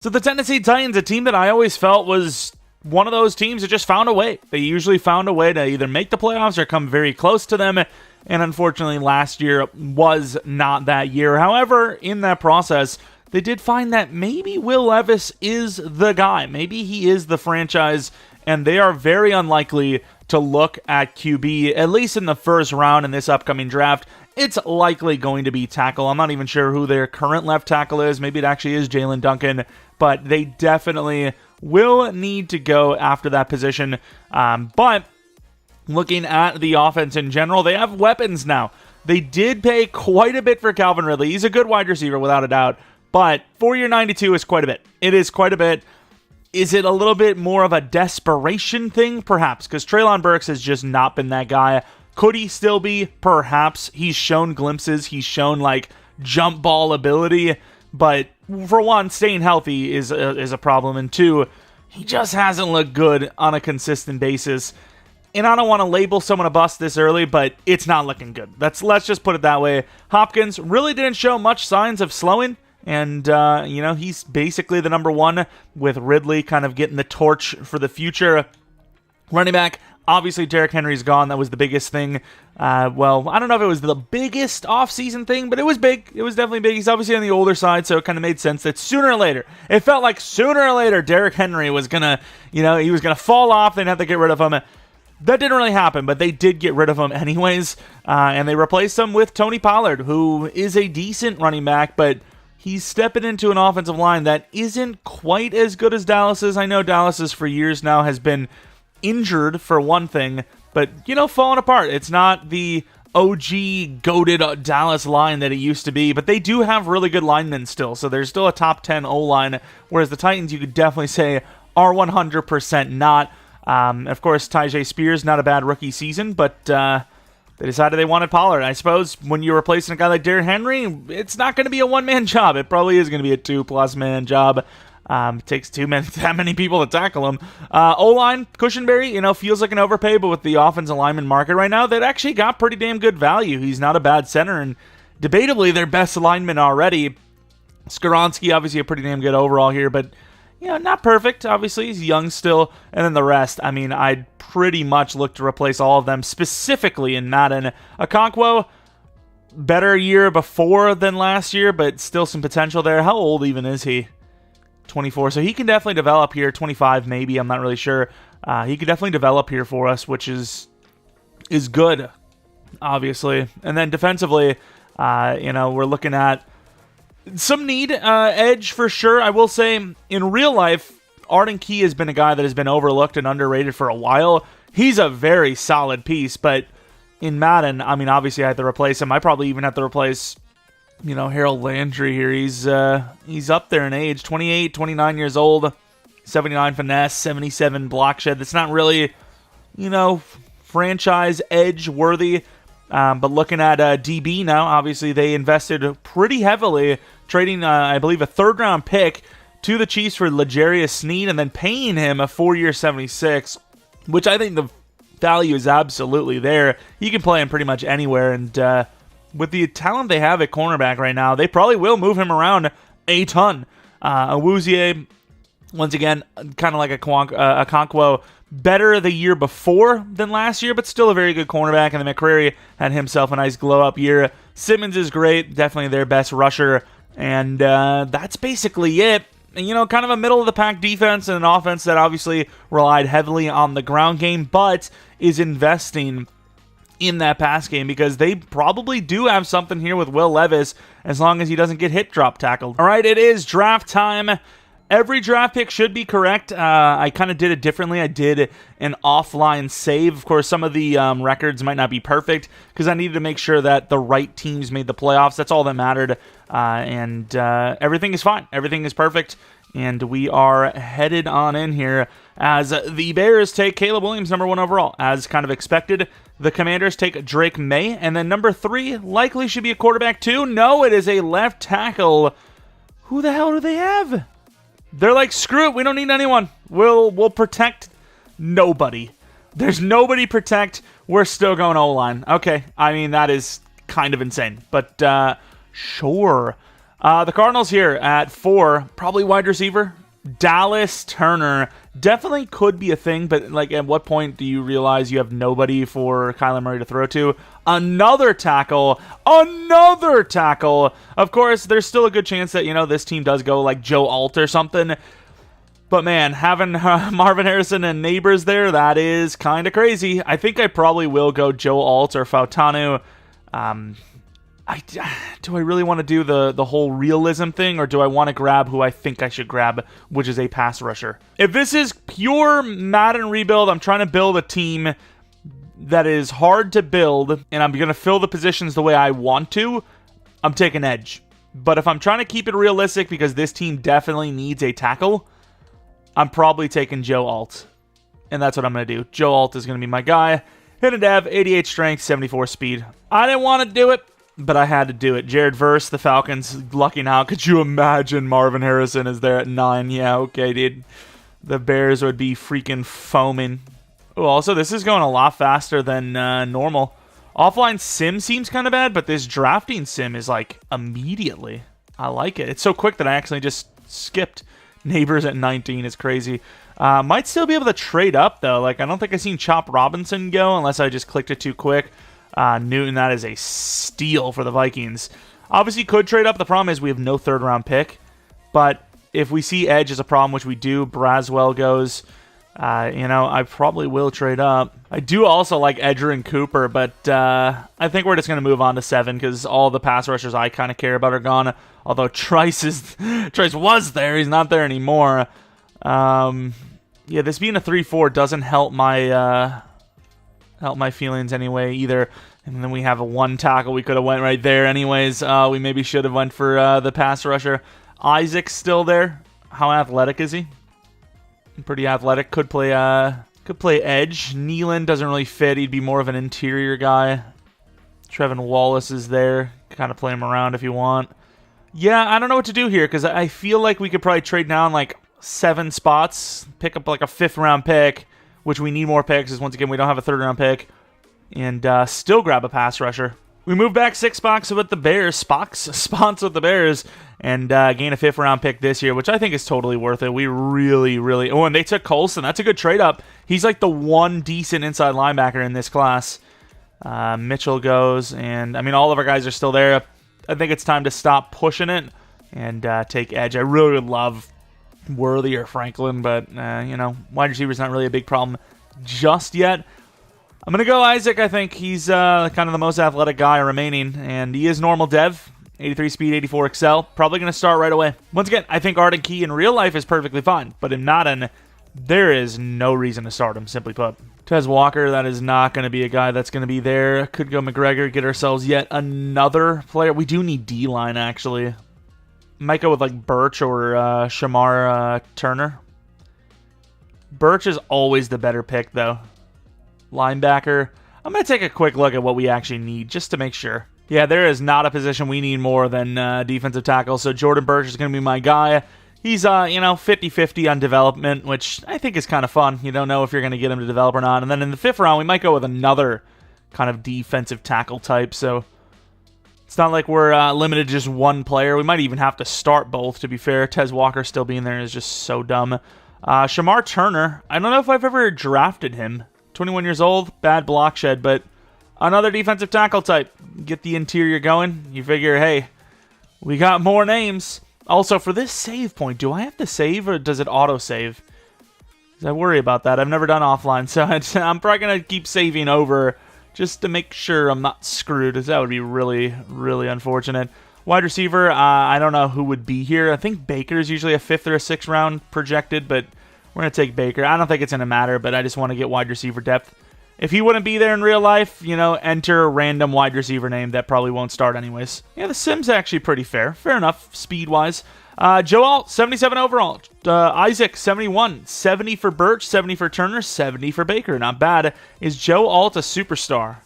So the Tennessee Titans, a team that I always felt was one of those teams that just found a way. They usually found a way to either make the playoffs or come very close to them. And unfortunately, last year was not that year. However, in that process, they did find that maybe Will Levis is the guy. Maybe he is the franchise, and they are very unlikely to look at QB, at least in the first round in this upcoming draft. It's likely going to be tackle. I'm not even sure who their current left tackle is. Maybe it actually is Jalen Duncan, but they definitely will need to go after that position. But looking at the offense in general, they have weapons now. They did pay quite a bit for Calvin Ridley. He's a good wide receiver without a doubt, but 4-year $92 is quite a bit. It is quite a bit. Is it a little bit more of a desperation thing? Perhaps, because Treylon Burks has just not been that guy. Could he still be? Perhaps. He's shown glimpses. He's shown, like, jump ball ability. But, for one, staying healthy is a problem. And two, he just hasn't looked good on a consistent basis. And I don't want to label someone a bust this early, but it's not looking good. Let's just put it that way. Hopkins really didn't show much signs of slowing. And, he's basically the number one, with Ridley kind of getting the torch for the future. Running back, obviously Derrick Henry's gone. That was the biggest thing. Well, I don't know if it was the biggest offseason thing, but it was big. It was definitely big. He's obviously on the older side, so it kind of made sense that sooner or later, it felt like sooner or later, Derrick Henry was going to, he was going to fall off. They'd have to get rid of him. That didn't really happen, but they did get rid of him anyways. And they replaced him with Tony Pollard, who is a decent running back, but he's stepping into an offensive line that isn't quite as good as Dallas's. I know Dallas's for years now has been injured for one thing, but, falling apart. It's not the OG goated Dallas line that it used to be, but they do have really good linemen still, so there's still a top 10 O-line, whereas the Titans, you could definitely say, are 100% not. Of course, Tyjae Spears, not a bad rookie season, but they decided they wanted Pollard. I suppose when you're replacing a guy like Derrick Henry, it's not going to be a one-man job. It probably is going to be a two-plus-man job. It takes that many people to tackle him. O-line, Cushenberry, feels like an overpay, but with the offensive lineman market right now, they've actually got pretty damn good value. He's not a bad center, and debatably their best lineman already. Skoronski, obviously a pretty damn good overall here, but not perfect. Obviously, he's young still. And then the rest, I'd pretty much look to replace all of them, specifically in Madden. Okonkwo, better year before than last year, but still some potential there. How old even is he? 24. So he can definitely develop here. 25 maybe, I'm not really sure. He could definitely develop here for us, which is good, obviously. And then defensively, we're looking at some need edge for sure. I will say, in real life, Arden Key has been a guy that has been overlooked and underrated for a while. He's a very solid piece, but in Madden, obviously I had to replace him. I probably even have to replace, Harold Landry here. He's up there in age, 28, 29 years old, 79 finesse, 77 block shed. That's not really, franchise edge worthy. But looking at DB now, obviously they invested pretty heavily, trading, I believe, a third-round pick to the Chiefs for L'Jarius Sneed and then paying him a 4-year $76, which I think the value is absolutely there. He can play him pretty much anywhere, and with the talent they have at cornerback right now, they probably will move him around a ton. Awuzie, once again, kind of like a Okonkwo, better the year before than last year, but still a very good cornerback. And then McCrary had himself a nice glow-up year. Simmons is great, definitely their best rusher. And that's basically it. And, kind of a middle-of-the-pack defense and an offense that obviously relied heavily on the ground game, but is investing in that pass game because they probably do have something here with Will Levis as long as he doesn't get hit drop tackled. All right, it is draft time. Every draft pick should be correct. I kind of did it differently. I did an offline save. Of course, some of the records might not be perfect because I needed to make sure that the right teams made the playoffs. That's all that mattered. And everything is fine. Everything is perfect. And we are headed on in here as the Bears take Caleb Williams, number 1 overall. As kind of expected, the Commanders take Drake May. And then number 3 likely should be a quarterback too. No, it is a left tackle. Who the hell do they have? They're like, screw it, we don't need anyone. We'll protect nobody. There's nobody protect. We're still going O-line. Okay, that is kind of insane. But, sure. The Cardinals here at 4, probably wide receiver. Dallas Turner definitely could be a thing, but like, at what point do you realize you have nobody for Kyler Murray to throw to? Another tackle. Of course, there's still a good chance that, this team does go like Joe Alt or something. But man, having Marvin Harrison and Neighbors there, that is kind of crazy. I think I probably will go Joe Alt or Fautanu. Do I really want to do the whole realism thing, or do I want to grab who I think I should grab, which is a pass rusher? If this is pure Madden rebuild, I'm trying to build a team that is hard to build, and I'm going to fill the positions the way I want to, I'm taking edge. But if I'm trying to keep it realistic, because this team definitely needs a tackle, I'm probably taking Joe Alt. And that's what I'm going to do. Joe Alt is going to be my guy. Hidden dev, 88 strength, 74 speed. I didn't want to do it, but I had to do it. Jared Verse, the Falcons, lucking out. Could you imagine Marvin Harrison is there at 9? Yeah, okay, dude. The Bears would be freaking foaming. Oh, also, this is going a lot faster than normal. Offline sim seems kind of bad, but this drafting sim is like immediately. I like it. It's so quick that I actually just skipped. Neighbors at 19 is crazy. Might still be able to trade up, though. Like, I don't think I've seen Chop Robinson go unless I just clicked it too quick. Newton, that is a steal for the Vikings. Obviously, could trade up. The problem is we have no third-round pick. But if we see edge as a problem, which we do, Braswell goes. I probably will trade up. I do also like Edger and Cooper, but I think we're just going to move on to 7 because all the pass rushers I kind of care about are gone. Although Trice was there. He's not there anymore. This being a 3-4 doesn't help my feelings anyway either. And then we have a 1 tackle. We could have went right there anyways. We maybe should have went for the pass rusher. Isaac's still there. How athletic is he? Pretty athletic. Could play edge. Nealon doesn't really fit. He'd be more of an interior guy. Trevin Wallace is there. Kind of play him around if you want. Yeah, I don't know what to do here because I feel like we could probably trade down like 7 spots, pick up like a 5th-round pick, which we need more picks because once again we don't have a 3rd-round pick, and still grab a pass rusher. We move back 6 spots with the Bears, spots with the Bears, and gain a 5th-round pick this year, which I think is totally worth it. We really, really... Oh, and they took Colson. That's a good trade-up. He's like the one decent inside linebacker in this class. Mitchell goes, and I mean, all of our guys are still there. I think it's time to stop pushing it and take edge. I really would love Worthy or Franklin, but, wide receiver's not really a big problem just yet. I'm going to go Isaac. I think he's kind of the most athletic guy remaining, and he is normal dev. 83 speed, 84 excel. Probably going to start right away. Once again, I think Arden Key in real life is perfectly fine, but in Madden, there is no reason to start him, simply put. Tez Walker, that is not going to be a guy that's going to be there. Could go McGregor, get ourselves yet another player. We do need D-line, actually. Might go with like Birch or Shamar Turner. Birch is always the better pick, though. Linebacker. I'm going to take a quick look at what we actually need, just to make sure. Yeah, there is not a position we need more than defensive tackle, so Jordan Birch is going to be my guy. He's, 50-50 on development, which I think is kind of fun. You don't know if you're going to get him to develop or not. And then in the 5th round, we might go with another kind of defensive tackle type, so it's not like we're limited to just one player. We might even have to start both, to be fair. Tez Walker still being there is just so dumb. Shamar Turner, I don't know if I've ever drafted him. 21 years old, bad block shed, but another defensive tackle type. Get the interior going. You figure, hey, we got more names. Also, for this save point, do I have to save or does it auto-save? I worry about that. I've never done offline, so I'm probably going to keep saving over just to make sure I'm not screwed, because that would be really, really unfortunate. Wide receiver, I don't know who would be here. I think Baker is usually a 5th or a 6th round projected, but we're going to take Baker. I don't think it's going to matter, but I just want to get wide receiver depth. If he wouldn't be there in real life, enter a random wide receiver name that probably won't start anyways. Yeah, the sim's actually pretty fair. Fair enough, speed-wise. Joe Alt, 77 overall. Isaac, 71. 70 for Birch, 70 for Turner, 70 for Baker. Not bad. Is Joe Alt a superstar?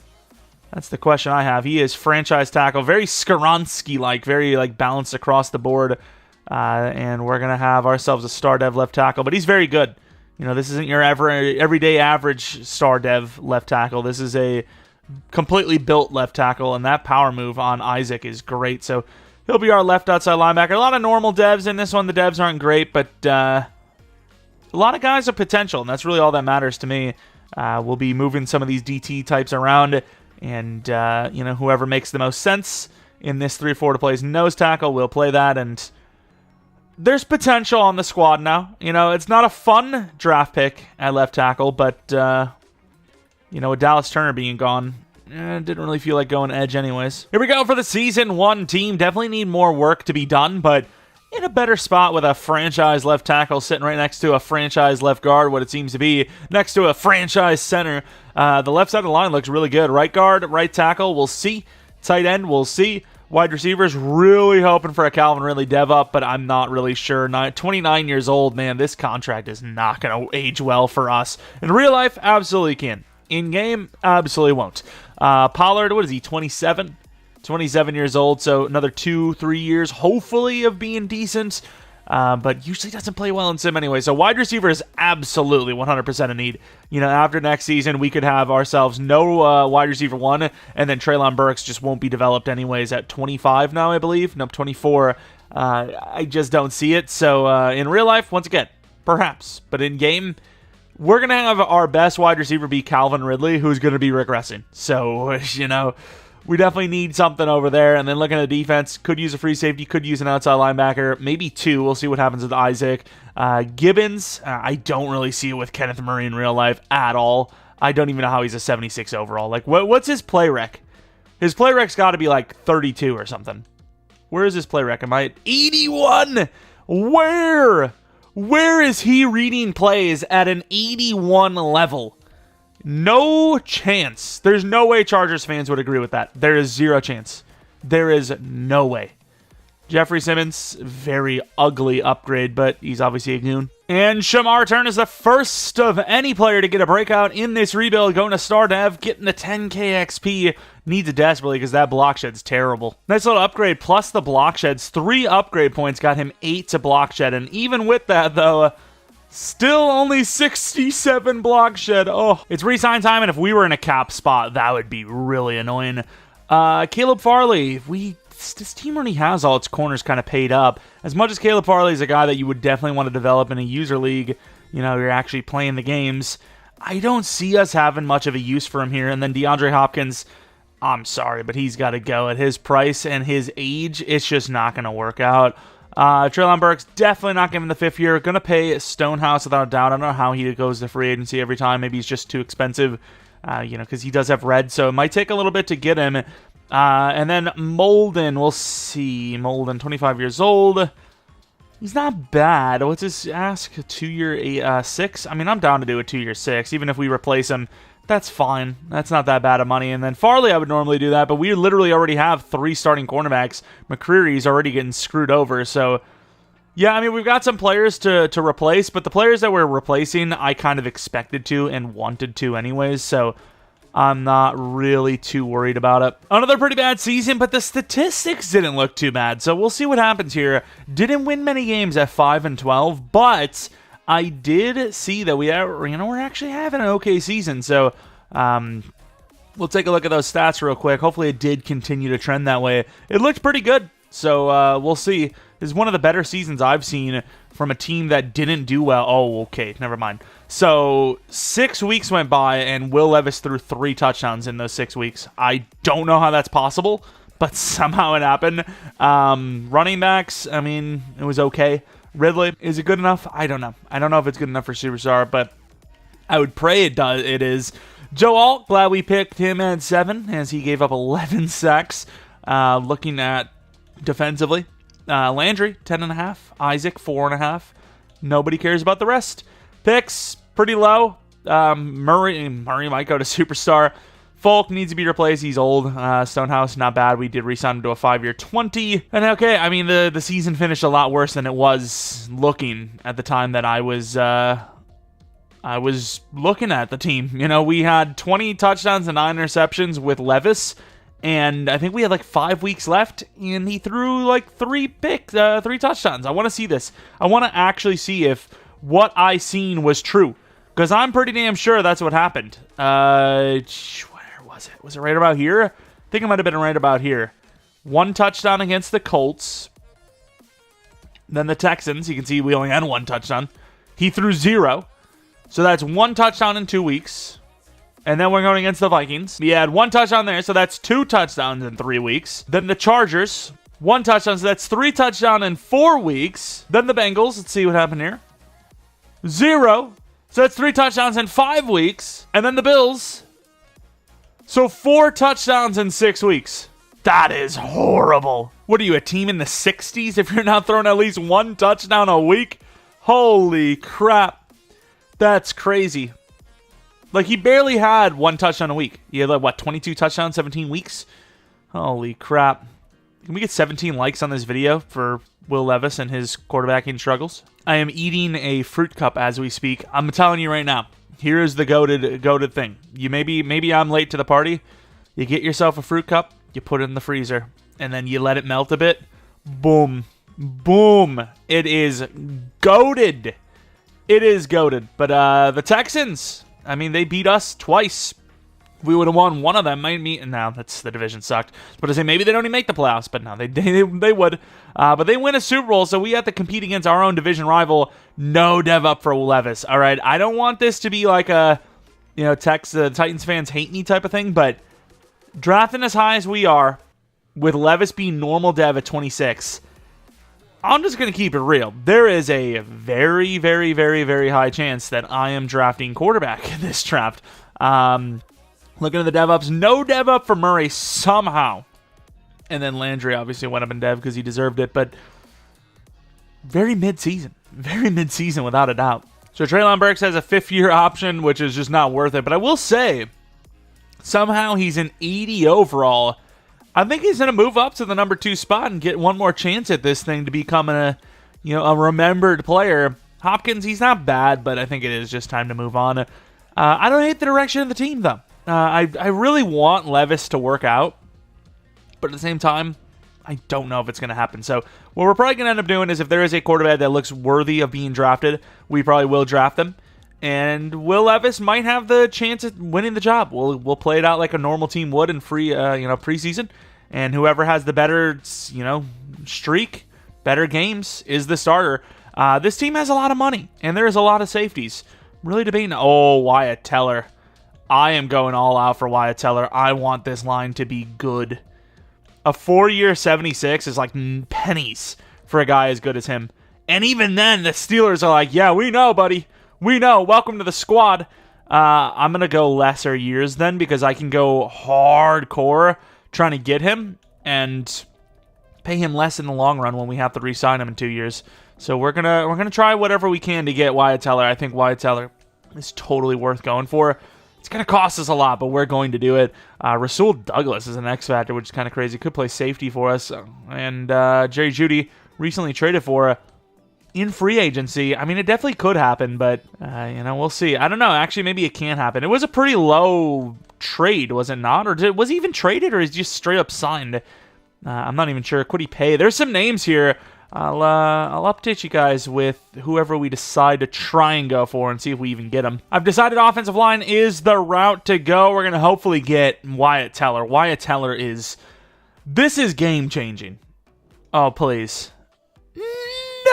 That's the question I have. He is franchise tackle. Very Skaronski-like. Very, balanced across the board. And we're going to have ourselves a star dev left tackle. But he's very good. This isn't your everyday average star dev left tackle. This is a completely built left tackle, and that power move on Isaac is great. So He'll be our left outside linebacker. A lot of normal devs in this one. The devs aren't great, but a lot of guys have potential, and that's really all that matters to me. We'll be moving some of these DT types around, and whoever makes the most sense in this 3-4 to play nose tackle, we'll play that, and there's potential on the squad now. It's not a fun draft pick at left tackle, but, with Dallas Turner being gone, didn't really feel like going edge anyways. Here we go for the Season 1 team. Definitely need more work to be done, but in a better spot with a franchise left tackle sitting right next to a franchise left guard, what it seems to be, next to a franchise center. The left side of the line looks really good. Right guard, right tackle, we'll see. Tight end, we'll see. Wide receivers, really hoping for a Calvin Ridley dev up, but I'm not really sure. 29 years old, man, this contract is not going to age well for us. In real life, absolutely can. In game, absolutely won't. Pollard, what is he, 27? 27 years old, so another 2-3 years, hopefully, of being decent. But usually doesn't play well in sim anyway. So wide receiver is absolutely 100% a need. After next season, we could have ourselves no wide receiver 1, and then Treylon Burks just won't be developed anyways at 25 now, I believe. Nope, 24. I just don't see it. So in real life, once again, perhaps. But in game, we're going to have our best wide receiver be Calvin Ridley, who's going to be regressing. So, we definitely need something over there. And then looking at the defense, could use a free safety, could use an outside linebacker, maybe 2. We'll see what happens with Isaac. Gibbons, I don't really see it with Kenneth Murray in real life at all. I don't even know how he's a 76 overall. Like, what's his play rec? His play rec's got to be like 32 or something. Where is his play rec? Am I at 81? Where? Where is he reading plays at an 81 level? No chance. There's no way Chargers fans would agree with that. There is zero chance. There is no way. Jeffrey Simmons, very ugly upgrade, but he's obviously a goon. And Shamar Turn is the first of any player to get a breakout in this rebuild, going to Star Dev, getting the 10k XP. Needs it desperately because that block shed's terrible. Nice little upgrade, plus the block sheds. 3 upgrade points got him 8 to block shed, and even with that, though, still only 67 block shed. Oh, it's re-sign time, and if we were in a cap spot, that would be really annoying. Caleb Farley, this team already has all its corners kind of paid up. As much as Caleb Farley is a guy that you would definitely want to develop in a user league, you're actually playing the games, I don't see us having much of a use for him here. And then DeAndre Hopkins, I'm sorry, but he's got to go. At his price and his age, it's just not going to work out. Treylon Burks, definitely not giving the 5th year. Going to pay Stonehouse without a doubt. I don't know how he goes to free agency every time. Maybe he's just too expensive, because he does have red. So it might take a little bit to get him. And then Molden, we'll see. Molden, 25 years old. He's not bad. What's his ask? A 2-year 6? I mean, I'm down to do a 2-year 6. Even if we replace him, that's fine. That's not that bad of money. And then Farley, I would normally do that, but we literally already have 3 starting cornerbacks. McCreary's already getting screwed over. So, yeah, I mean, we've got some players to replace, but the players that we're replacing, I kind of expected to and wanted to anyways. So I'm not really too worried about it. Another pretty bad season, but the statistics didn't look too bad. So we'll see what happens here. Didn't win many games at 5-12, but I did see that we're actually having an okay season. So we'll take a look at those stats real quick. Hopefully it did continue to trend that way. It looked pretty good. So we'll see. This is one of the better seasons I've seen from a team that didn't do well. Oh, okay. Never mind. So 6 weeks went by and Will Levis threw 3 touchdowns in those 6 weeks. I don't know how that's possible, but somehow it happened. Running backs, I mean, it was okay. Ridley, is it good enough? I don't know. I don't know if it's good enough for Superstar, but I would pray it is. Joe Alt, glad we picked him at 7 as he gave up 11 sacks. Looking at defensively, Landry, 10.5. Isaac, 4.5. Nobody cares about the rest. Picks, pretty low. Murray might go to Superstar. Folk needs to be replaced. He's old. Stonehouse, not bad. We did re-sign him to a 5-year 20. And okay, I mean, the season finished a lot worse than it was looking at the time that I was looking at the team. We had 20 touchdowns and 9 interceptions with Levis. And I think we had like 5 weeks left, and he threw like 3 touchdowns. I want to see this. I want to actually see if what I seen was true, because I'm pretty damn sure that's what happened. Where was it? Was it right about here? I think it might have been right about here. 1 touchdown against the Colts. Then the Texans, you can see we only had 1 touchdown. He threw 0. So that's 1 touchdown in 2 weeks. And then we're going against the Vikings. He had 1 touchdown there, so that's 2 touchdowns in 3 weeks. Then the Chargers, 1 touchdown, so that's 3 touchdowns in 4 weeks. Then the Bengals, let's see what happened here. 0. So that's 3 touchdowns in 5 weeks. And then the Bills. So 4 touchdowns in 6 weeks. That is horrible. What are you, a team in the 60s if you're not throwing at least 1 touchdown a week? Holy crap. That's crazy. Like, he barely had 1 touchdown a week. He had, like, what, 22 touchdowns, 17 weeks? Holy crap. Can we get 17 likes on this video for Will Levis and his quarterbacking struggles? I am eating a fruit cup as we speak. I'm telling you right now, here is the goated thing. You maybe I'm late to the party. You get yourself a fruit cup, you put it in the freezer, and then you let it melt a bit. Boom. Boom. It is goated. It is goated. But the Texans... I mean, they beat us twice. If we would have won one of them, the division sucked. But I say maybe they don't even make the playoffs, but no, they would. But they win a Super Bowl, so we have to compete against our own division rival. No dev up for Levis. All right, I don't want this to be like a, Titans fans hate me type of thing, but drafting as high as we are, with Levis being normal dev at 26. I'm just going to keep it real. There is a very, very, very, very high chance that I am drafting quarterback in this draft. Looking at the dev ups, no dev up for Murray somehow. And then Landry obviously went up in dev because he deserved it, but very mid-season. Very mid-season without a doubt. So Treylon Burks has a 5th-year option, which is just not worth it. But I will say, somehow he's an 80 overall. I think he's going to move up to the number 2 spot and get one more chance at this thing to become a remembered player. Hopkins, he's not bad, but I think it is just time to move on. I don't hate the direction of the team, though. I really want Levis to work out, but at the same time, I don't know if it's going to happen. So what we're probably going to end up doing is if there is a quarterback that looks worthy of being drafted, we probably will draft them. And Will Levis might have the chance at winning the job. We'll play it out like a normal team would in preseason. And whoever has the better, streak, better games is the starter. This team has a lot of money, and there's a lot of safeties. Really debating. Oh, Wyatt Teller. I am going all out for Wyatt Teller. I want this line to be good. A 4-year 76 is like pennies for a guy as good as him. And even then, the Steelers are like, yeah, we know, buddy. We know. Welcome to the squad. I'm going to go lesser years then because I can go hardcore trying to get him and pay him less in the long run when we have to re-sign him in 2 years. So we're gonna try whatever we can to get Wyatt Teller. I think Wyatt Teller is totally worth going for. It's going to cost us a lot, but we're going to do it. Rasul Douglas is an X factor, which is kind of crazy. Could play safety for us. And Jerry Jeudy recently traded for in free agency. I mean, it definitely could happen, but, we'll see. I don't know. Actually, maybe it can happen. It was a pretty low trade, was it not? Or was he even traded, or is he just straight up signed? I'm not even sure. Could he pay? There's some names here. I'll update you guys with whoever we decide to try and go for and see if we even get them. I've decided offensive line is the route to go. We're going to hopefully get Wyatt Teller. Wyatt Teller this is game-changing. Oh, please.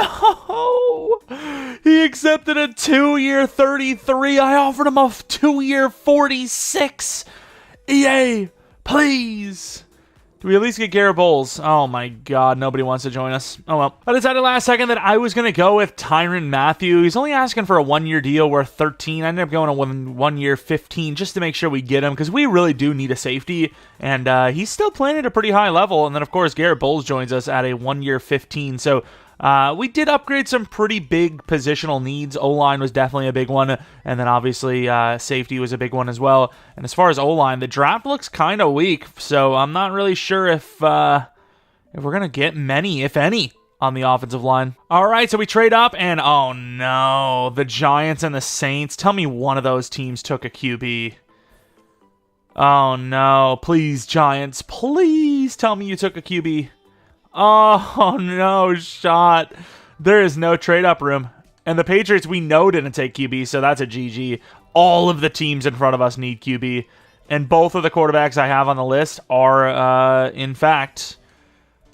No! He accepted a 2-year 33. I offered him a 2-year 46. EA, please. Do we at least get Garrett Bowles? Oh my god, nobody wants to join us. Oh well. I decided last second that I was going to go with Tyrann Mathieu. He's only asking for a 1-year deal worth 13. I ended up going a 1-year 15 just to make sure we get him because we really do need a safety. And he's still playing at a pretty high level. And then, of course, Garrett Bowles joins us at a 1-year 15. So we did upgrade some pretty big positional needs. O-line was definitely a big one. And then obviously safety was a big one as well. And as far as O-line, the draft looks kind of weak. So I'm not really sure if we're going to get many, if any, on the offensive line. All right, so we trade up. And oh no, the Giants and the Saints. Tell me one of those teams took a QB. Oh no, please Giants. Please tell me you took a QB. Oh, no shot. There is no trade-up room. And the Patriots, we know, didn't take QB, so that's a GG. All of the teams in front of us need QB. And both of the quarterbacks I have on the list are, in fact,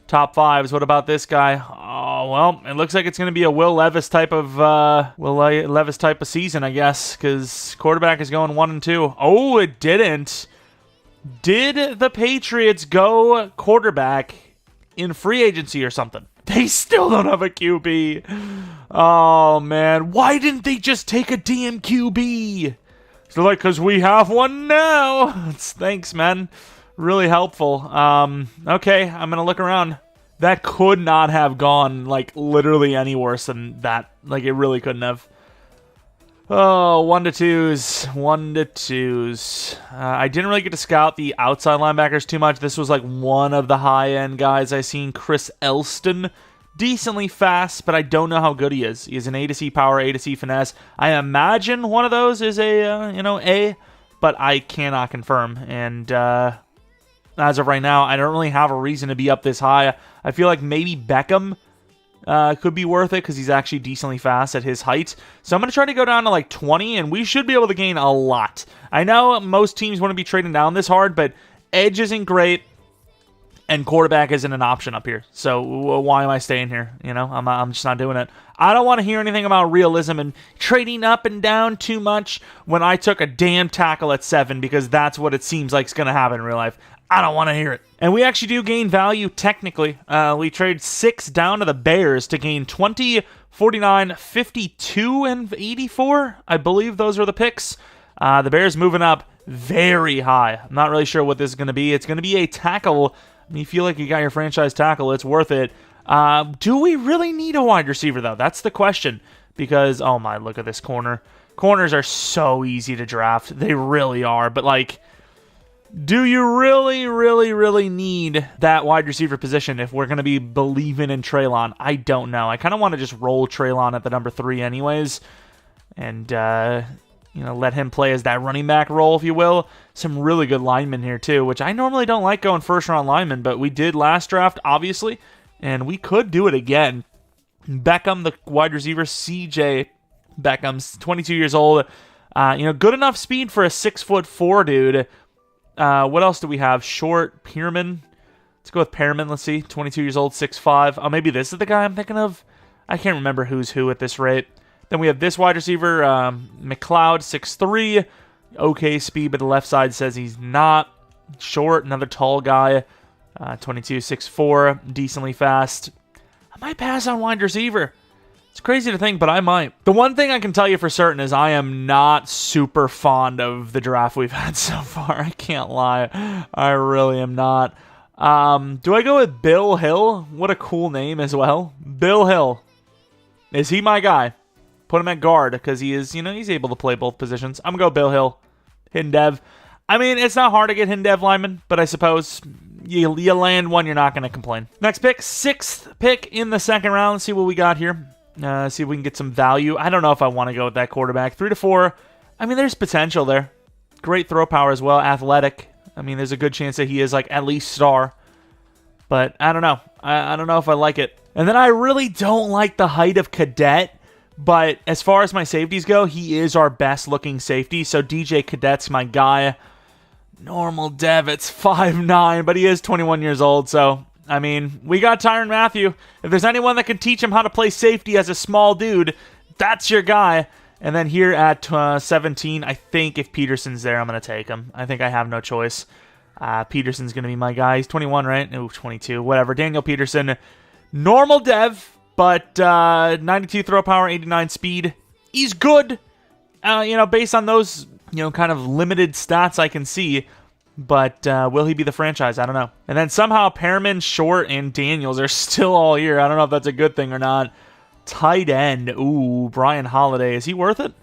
top fives. What about this guy? Oh, well, it looks like it's going to be a Will Levis type of season, I guess, because quarterback is going 1-2. Oh, it didn't. Did the Patriots go quarterback in free agency or something? They still don't have a QB. Oh, man. Why didn't they just take a damn QB? So like, because we have one now. Thanks, man. Really helpful. Okay, I'm going to look around. That could not have gone, like, literally any worse than that. Like, it really couldn't have. Oh, 1-2s. 1-2s. I didn't really get to scout the outside linebackers too much. This was, like, one of the high-end guys I seen. Chris Elston. Decently fast, but I don't know how good he is. He has an A to C power, A to C finesse. I imagine one of those is a, A, but I cannot confirm. And as of right now, I don't really have a reason to be up this high. I feel like maybe Beckham could be worth it because he's actually decently fast at his height. So I'm going to try to go down to like 20, and we should be able to gain a lot. I know most teams want to be trading down this hard, but edge isn't great. And quarterback isn't an option up here. So why am I staying here? I'm just not doing it. I don't want to hear anything about realism and trading up and down too much when I took a damn tackle at 7 because that's what it seems like is going to happen in real life. I don't want to hear it. And we actually do gain value technically. We trade 6 down to the Bears to gain 20, 49, 52, and 84. I believe those are the picks. The Bears moving up very high. I'm not really sure what this is going to be. It's going to be a tackle. You feel like you got your franchise tackle, it's worth it. Do we really need a wide receiver, though? That's the question. Because, oh my, look at this corner. Corners are so easy to draft. They really are. But, like, do you really, really, really need that wide receiver position if we're going to be believing in Treylon? I don't know. I kind of want to just roll Treylon at the number 3 anyways. And, let him play as that running back role, if you will. Some really good linemen here, too, which I normally don't like going first-round linemen, but we did last draft, obviously, and we could do it again. Beckham, the wide receiver, CJ Beckham's 22 years old. Good enough speed for a 6'4" dude. What else do we have? Short, Pearman. Let's go with Pearman, let's see. 22 years old, 6'5". Oh, maybe this is the guy I'm thinking of? I can't remember who's who at this rate. Then we have this wide receiver, McLeod, 6'3". Okay speed, but the left side says he's not. Short, another tall guy, 22, 6'4", decently fast. I might pass on wide receiver. It's crazy to think, but I might. The one thing I can tell you for certain is I am not super fond of the draft we've had so far. I can't lie. I really am not. Do I go with Bill Hill? What a cool name as well. Bill Hill. Is he my guy? Put him at guard because he is, he's able to play both positions. I'm going to go Bill Hill. Hidden dev. I mean, it's not hard to get hidden dev linemen, but I suppose you land one, you're not going to complain. Next pick, 6th pick in the second round. Let's see what we got here. See if we can get some value. I don't know if I want to go with that quarterback. 3 to 4. I mean, there's potential there. Great throw power as well. Athletic. I mean, there's a good chance that he is like at least star. But I don't know. I don't know if I like it. And then I really don't like the height of Cadet. But as far as my safeties go, he is our best looking safety. So DJ Cadet's my guy. Normal dev, it's 5'9", but he is 21 years old. So, I mean, we got Tyrann Mathieu. If there's anyone that can teach him how to play safety as a small dude, that's your guy. And then here at 17, I think if Peterson's there, I'm going to take him. I think I have no choice. Peterson's going to be my guy. He's 21, right? Oh, 22. Whatever. Daniel Peterson. Normal dev. But 92 throw power, 89 speed. He's good, based on those, kind of limited stats I can see. But will he be the franchise? I don't know. And then somehow Pearman, Short, and Daniels are still all here. I don't know if that's a good thing or not. Tight end. Ooh, Brian Holiday. Is he worth it?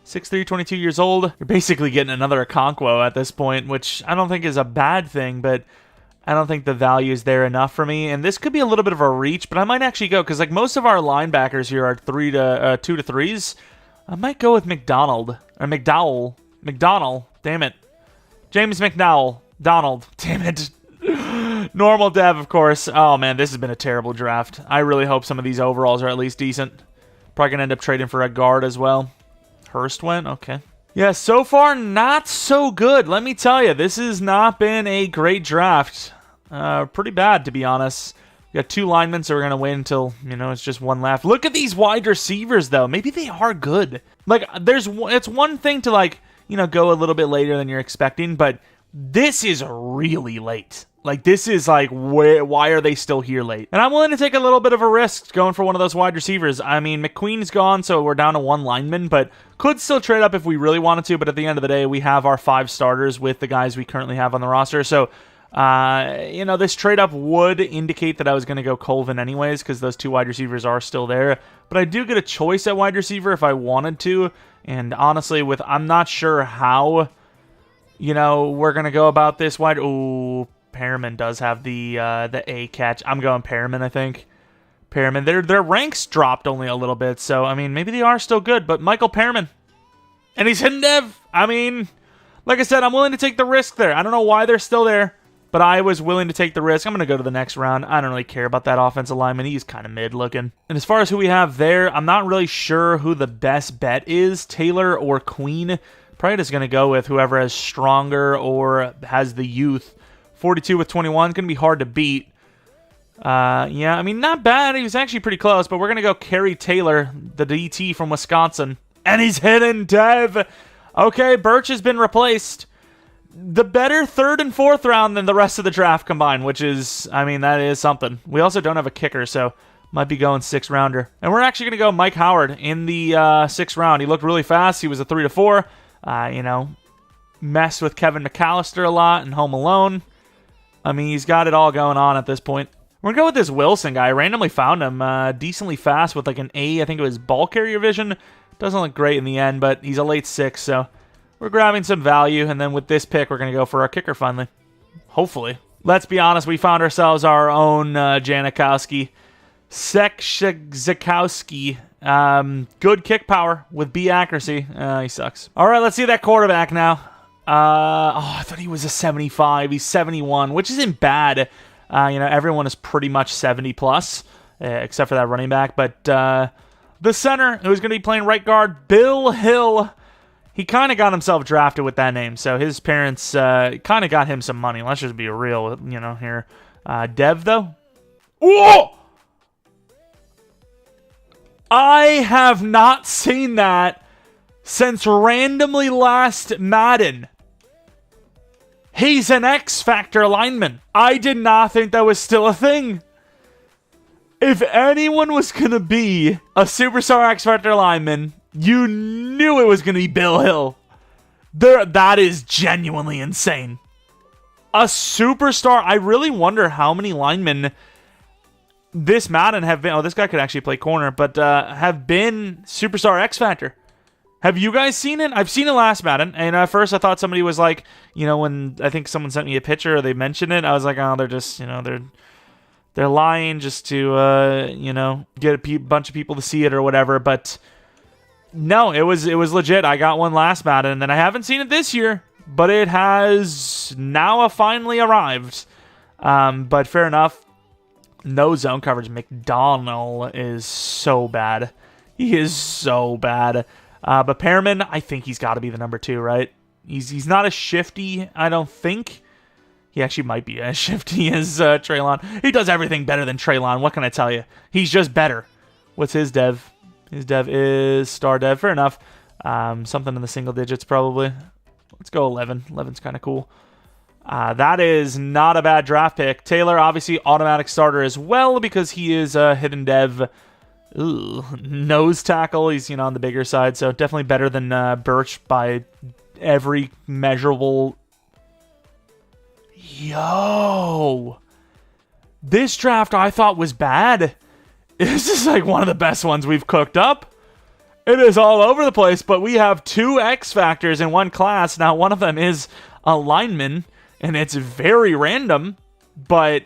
6'3", 22 years old. You're basically getting another Okonkwo at this point, which I don't think is a bad thing, but I don't think the value is there enough for me. And this could be a little bit of a reach, but I might actually go, because like most of our linebackers here are 2 to 3s. I might go with McDonald. Or McDowell. McDonald. Damn it. James McDowell. Donald. Damn it. Normal dev, of course. Oh, man, this has been a terrible draft. I really hope some of these overalls are at least decent. Probably going to end up trading for a guard as well. Hurst went? Okay. Yeah, so far, not so good. Let me tell you, this has not been a great draft. Pretty bad, to be honest. We You got 2 linemen, so we're going to wait until, it's just one left. Look at these wide receivers, though. Maybe they are good. Like, it's one thing to, like, go a little bit later than you're expecting, but this is really late. Like, this is like, why are they still here late? And I'm willing to take a little bit of a risk going for one of those wide receivers. I mean, McQueen's gone, so we're down to 1 lineman, but could still trade up if we really wanted to. But at the end of the day, we have our 5 starters with the guys we currently have on the roster. So, this trade up would indicate that I was going to go Colvin anyways, because those 2 wide receivers are still there. But I do get a choice at wide receiver if I wanted to. And honestly, I'm not sure how, we're going to go about this wide. Ooh, Perriman does have the A catch. I'm going Perriman, I think. Perriman. Their ranks dropped only a little bit, so, I mean, maybe they are still good, but Michael Perriman. And he's hidden dev. I mean, like I said, I'm willing to take the risk there. I don't know why they're still there, but I was willing to take the risk. I'm going to go to the next round. I don't really care about that offensive lineman. He's kind of mid looking. And as far as who we have there, I'm not really sure who the best bet is, Taylor or Queen. Probably just going to go with whoever has stronger or has the youth. 42 with 21, going to be hard to beat. Yeah, I mean, not bad. He was actually pretty close, but we're going to go Kerry Taylor, the DT from Wisconsin. And he's hidden dev. Okay, Birch has been replaced. The better 3rd and 4th round than the rest of the draft combined, which is, I mean, that is something. We also don't have a kicker, so might be going 6th rounder. And we're actually going to go Mike Howard in the 6th round. He looked really fast. He was a 3 to 4. Messed with Kevin McAllister a lot in Home Alone. I mean, he's got it all going on at this point. We're going to go with this Wilson guy. I randomly found him decently fast with like an A. I think it was ball carrier vision. Doesn't look great in the end, but he's a late 6, so we're grabbing some value. And then with this pick, we're going to go for our kicker finally. Hopefully. Let's be honest, we found ourselves our own Janikowski. Zakowski. Good kick power with B accuracy. He sucks. All right, let's see that quarterback now. I thought he was a 75. He's 71, which isn't bad. Everyone is pretty much 70 plus, except for that running back. But the center, who's going to be playing right guard, Bill Hill. He kind of got himself drafted with that name, so his parents kind of got him some money. Let's just be real, here. Dev, though. Oh! I have not seen that since randomly last Madden. He's an X-Factor lineman. I did not think that was still a thing. If anyone was going to be a superstar X-Factor lineman, you knew it was going to be Bill Hill. That is genuinely insane. A superstar. I really wonder how many linemen this Madden have been. Oh, this guy could actually play corner, but have been superstar X-Factor. Have you guys seen it? I've seen it last Madden, and at first I thought somebody was like, when I think someone sent me a picture or they mentioned it, I was like, oh, they're just, they're lying just to, get a bunch of people to see it or whatever. But no, it was legit. I got one last Madden, and then I haven't seen it this year, but it has now finally arrived. But fair enough. No zone coverage. McDonald is so bad. He is so bad. But Perriman, I think he's got to be the number 2, right? He's not as shifty, I don't think. He actually might be as shifty as Traylon. He does everything better than Traylon. What can I tell you? He's just better. What's his dev? His dev is star dev. Fair enough. Something in the single digits, probably. Let's go 11. 11's kind of cool. That is not a bad draft pick. Taylor, obviously, automatic starter as well because he is a hidden dev. Ooh, nose tackle. He's, on the bigger side, so definitely better than Birch by every measurable. Yo! This draft I thought was bad. This is like one of the best ones we've cooked up. It is all over the place, but we have 2 X Factors in one class. Now, one of them is a lineman, and it's very random, but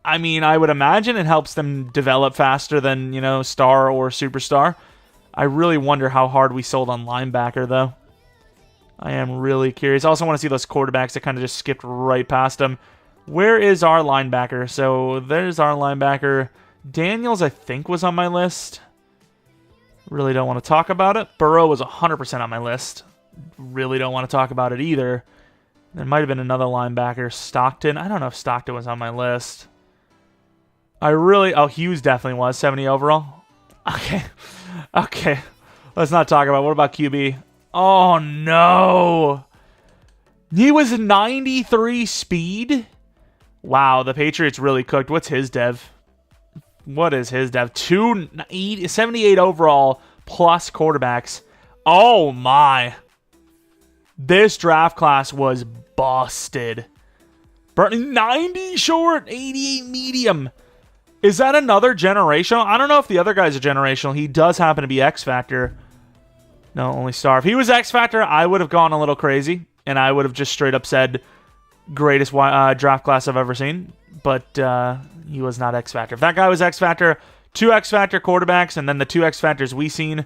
I mean, I would imagine it helps them develop faster than, star or superstar. I really wonder how hard we sold on linebacker, though. I am really curious. I also want to see those quarterbacks that kind of just skipped right past them. Where is our linebacker? So there's our linebacker. Daniels, I think, was on my list. Really don't want to talk about it. Burrow was 100% on my list. Really don't want to talk about it either. There might have been another linebacker. Stockton. I don't know if Stockton was on my list. Hughes definitely was 70 overall. Okay. Okay. Let's not talk about it. What about QB? Oh, no. He was 93 speed? Wow, the Patriots really cooked. What's his dev? What is his dev? 78 overall plus quarterbacks. Oh, my. This draft class was busted. 90 short, 88 medium. Is that another generational? I don't know if the other guy's a generational. He does happen to be X Factor. No, only star. If he was X Factor, I would have gone a little crazy, and I would have just straight up said, greatest draft class I've ever seen. But he was not X Factor. If that guy was X Factor, 2 X Factor quarterbacks, and then the 2 X Factors we seen,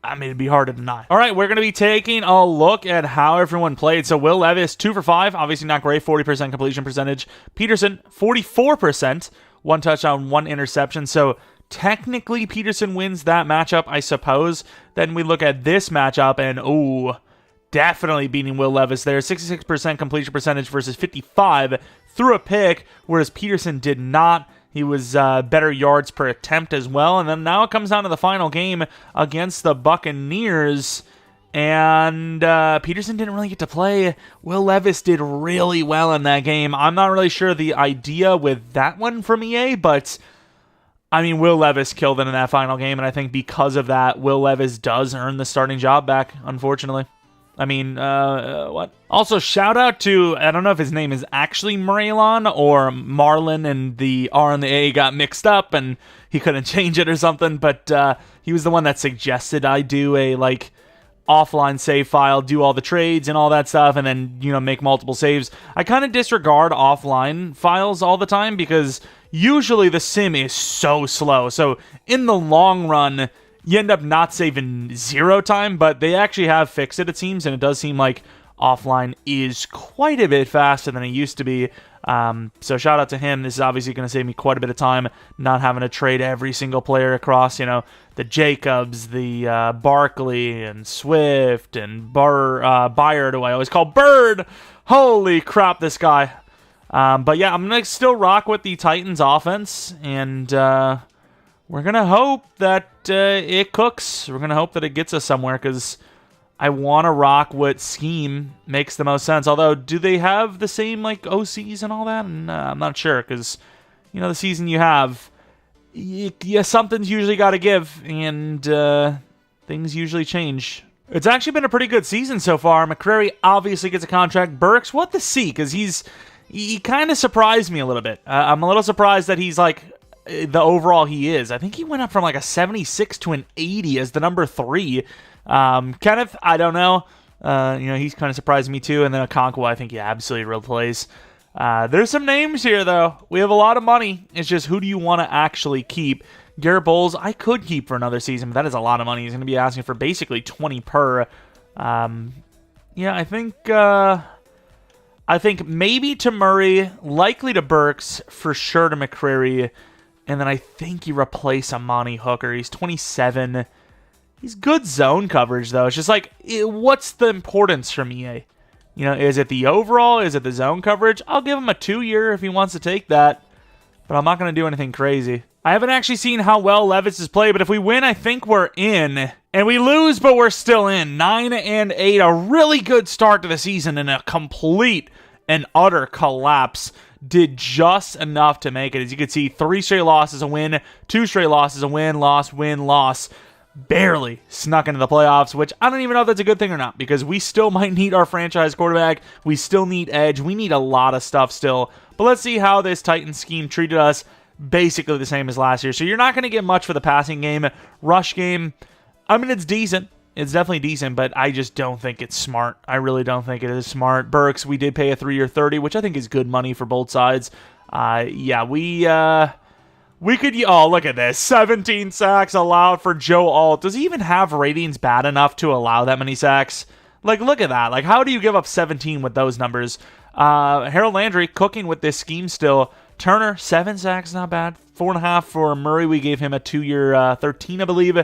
I mean, it'd be hard to deny. All right, we're going to be taking a look at how everyone played. So Will Levis, 2 for 5. Obviously not great, 40% completion percentage. Peterson, 44%. 1 touchdown, 1 interception. So technically Peterson wins that matchup, I suppose. Then we look at this matchup and, ooh, definitely beating Will Levis there. 66% completion percentage versus 55. Threw a pick, whereas Peterson did not. He was better yards per attempt as well. And then now it comes down to the final game against the Buccaneers. And Peterson didn't really get to play. Will Levis did really well in that game. I'm not really sure the idea with that one from EA, but I mean, Will Levis killed it in that final game. And I think because of that, Will Levis does earn the starting job back, unfortunately. I mean, what? Also, shout out to, I don't know if his name is actually Marlon or Marlon, and the R and the A got mixed up and he couldn't change it or something, but he was the one that suggested I do a, offline save file, do all the trades and all that stuff, and then, make multiple saves. I kind of disregard offline files all the time because usually the sim is so slow. So in the long run, you end up not saving 0 time, but they actually have fixed it seems, and it does seem like offline is quite a bit faster than it used to be. So shout out to him. This is obviously going to save me quite a bit of time, not having to trade every single player across, the Jacobs, the Barkley, and Swift, and Byard, who I always call Bird. Holy crap, this guy. But yeah, I'm going to still rock with the Titans offense, and we're going to hope that it cooks. We're going to hope that it gets us somewhere, because I want to rock what scheme makes the most sense. Although, do they have the same, OCs and all that? I'm not sure, because, the season you have, something's usually got to give, and things usually change. It's actually been a pretty good season so far. McCrary obviously gets a contract. Burks, what the C? Because he kind of surprised me a little bit. I'm a little surprised that he's, the overall he is. I think he went up from, a 76 to an 80 as the number 3. Kenneth, I don't know. He's kind of surprised me too. And then Okonkwo, I think he absolutely replays. There's some names here, though. We have a lot of money. It's just, who do you want to actually keep? Garrett Bowles, I could keep for another season, but that is a lot of money. He's going to be asking for basically 20 per. I think maybe to Murray, likely to Burks, for sure to McCrary, and then I think you replace Amani Hooker. He's 27. He's good zone coverage, though. It's just what's the importance from EA? Is it the overall? Is it the zone coverage? I'll give him a 2-year if he wants to take that, but I'm not going to do anything crazy. I haven't actually seen how well Levis has played, but if we win, I think we're in. And we lose, but we're still in. 9-8, a really good start to the season, and a complete and utter collapse. Did just enough to make it. As you can see, 3 straight losses, a win, 2 straight losses, a win, loss. Barely snuck into the playoffs, which I don't even know if that's a good thing or not, because we still might need our franchise quarterback. We still need edge. We need a lot of stuff still. But let's see how this Titan scheme treated us. Basically the same as last year. So you're not going to get much for the passing game. Rush game, I mean, it's decent. It's definitely decent, but I just don't think it's smart. I really don't think it is smart. Burks, we did pay a 3-year 30, which I think is good money for both sides. We could... Oh, look at this. 17 sacks allowed for Joe Alt. Does he even have ratings bad enough to allow that many sacks? Look at that. How do you give up 17 with those numbers? Harold Landry cooking with this scheme still. Turner, 7 sacks, not bad. 4.5 for Murray. We gave him a 2-year 13, I believe.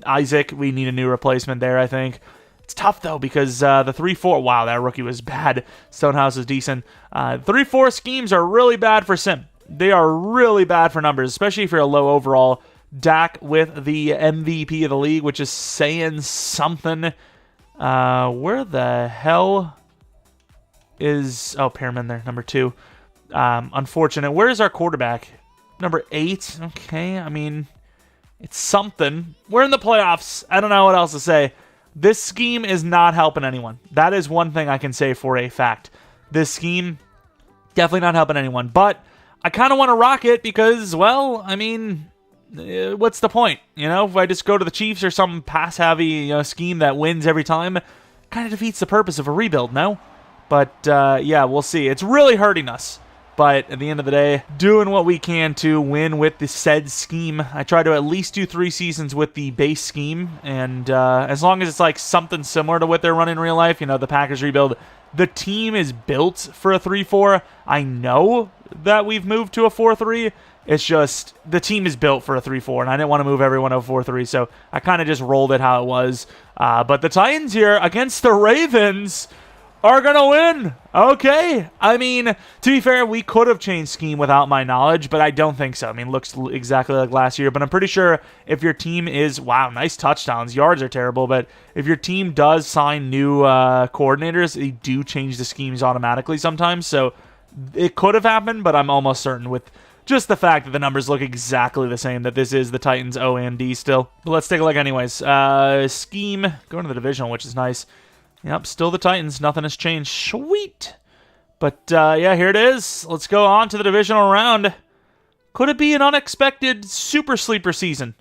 Isaac, we need a new replacement there, I think. It's tough, though, because the 3-4... Wow, that rookie was bad. Stonehouse is decent. 3-4 schemes are really bad for Sim. They are really bad for numbers, especially if you're a low overall. Dak with the MVP of the league, which is saying something. Where the hell is... Oh, Perriman there, number 2. Unfortunate. Where is our quarterback? Number 8. Okay, I mean, it's something. We're in the playoffs. I don't know what else to say. This scheme is not helping anyone. That is one thing I can say for a fact. This scheme, definitely not helping anyone. But I kind of want to rock it because, well, I mean, what's the point? You know, if I just go to the Chiefs or some pass-heavy scheme that wins every time, kind of defeats the purpose of a rebuild, no? But, yeah, we'll see. It's really hurting us. But at the end of the day, doing what we can to win with the said scheme. I try to at least do 3 seasons with the base scheme. And as long as it's like something similar to what they're running in real life, the Packers rebuild, the team is built for a 3-4. I know that we've moved to a 4-3. It's just the team is built for a 3-4, and I didn't want to move everyone to a 4-3, so I kind of just rolled it how it was. But the Titans here against the Ravens are going to win. Okay. I mean, to be fair, we could have changed scheme without my knowledge, but I don't think so. I mean, it looks exactly like last year, but I'm pretty sure if your team is, wow, nice touchdowns. Yards are terrible, but if your team does sign new coordinators, they do change the schemes automatically sometimes, so it could have happened, but I'm almost certain with just the fact that the numbers look exactly the same, that this is the Titans O and D still. But let's take a look anyways. Scheme, going to the divisional, which is nice. Yep, still the Titans. Nothing has changed. Sweet. But, yeah, here it is. Let's go on to the divisional round. Could it be an unexpected super sleeper season?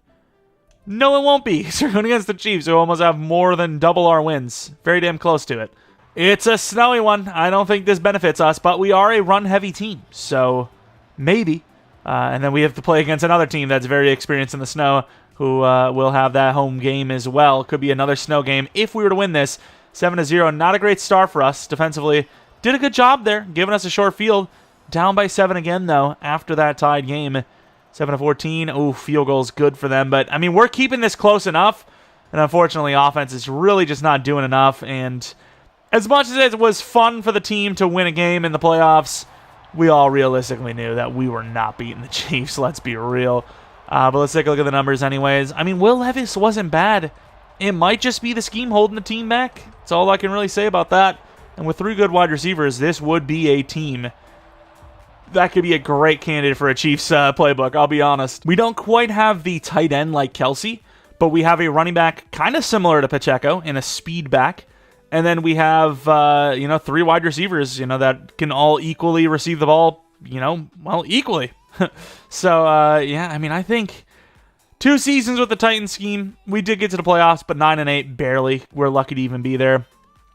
No, it won't be. So we're going against the Chiefs, who almost have more than double our wins. Very damn close to it. It's a snowy one. I don't think this benefits us, but we are a run-heavy team, so maybe. And then we have to play against another team that's very experienced in the snow, who will have that home game as well. Could be another snow game if we were to win this. 7-0, not a great start for us defensively. Did a good job there, giving us a short field. Down by 7 again, though, after that tied game. 7-14. Oh, field goal's good for them. But, I mean, we're keeping this close enough. And unfortunately, offense is really just not doing enough. And as much as it was fun for the team to win a game in the playoffs, we all realistically knew that we were not beating the Chiefs. Let's be real. But let's take a look at the numbers anyways. I mean, Will Levis wasn't bad. It might just be the scheme holding the team back. That's all I can really say about that. And with 3 good wide receivers, this would be a team that could be a great candidate for a Chiefs playbook, I'll be honest. We don't quite have the tight end like Kelsey, but we have a running back kind of similar to Pacheco and a speed back. And then we have, 3 wide receivers, that can all equally receive the ball, equally. So, yeah, I mean, I think 2 seasons with the Titans scheme. We did get to the playoffs, but 9-8, barely. We're lucky to even be there.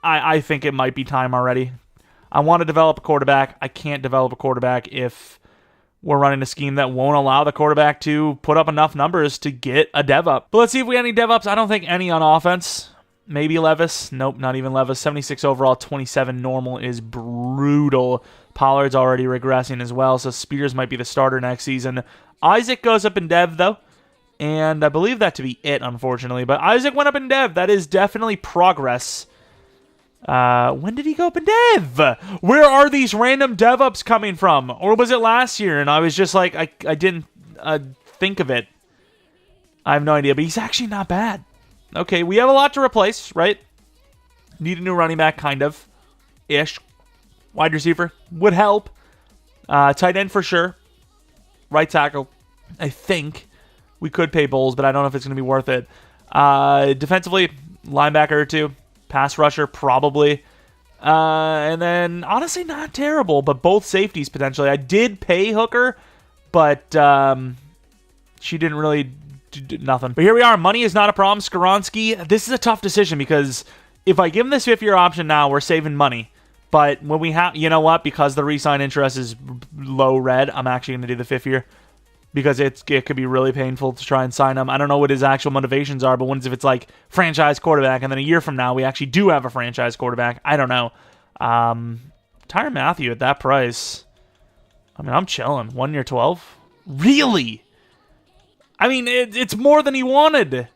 I think it might be time already. I want to develop a quarterback. I can't develop a quarterback if we're running a scheme that won't allow the quarterback to put up enough numbers to get a dev up. But let's see if we have any dev ups. I don't think any on offense. Maybe Levis. Nope, not even Levis. 76 overall, 27 normal is brutal. Pollard's already regressing as well, so Spears might be the starter next season. Isaac goes up in dev, though. And I believe that to be it, unfortunately. But Isaac went up in dev. That is definitely progress. When did he go up in dev? Where are these random dev ups coming from? Or was it last year? And I was just like, I didn't think of it. I have no idea. But he's actually not bad. Okay, we have a lot to replace, right? Need a new running back, kind of. Ish. Wide receiver would help. Tight end for sure. Right tackle, I think. We could pay Bowles, but I don't know if it's going to be worth it. Defensively, linebacker or 2. Pass rusher, probably. And then, honestly, not terrible, but both safeties, potentially. I did pay Hooker, but she didn't really do nothing. But here we are. Money is not a problem. Skoronski, this is a tough decision because if I give him this 5th-year option now, we're saving money. But when we have, you know what? Because the re-sign interest is low red, I'm actually going to do the 5th year. Because it could be really painful to try and sign him. I don't know what his actual motivations are, but what if it's like franchise quarterback, and then a year from now we actually do have a franchise quarterback? I don't know. Tyrann Mathieu at that price. I mean, I'm chilling. 1 year, 12? Really? I mean, it's more than he wanted.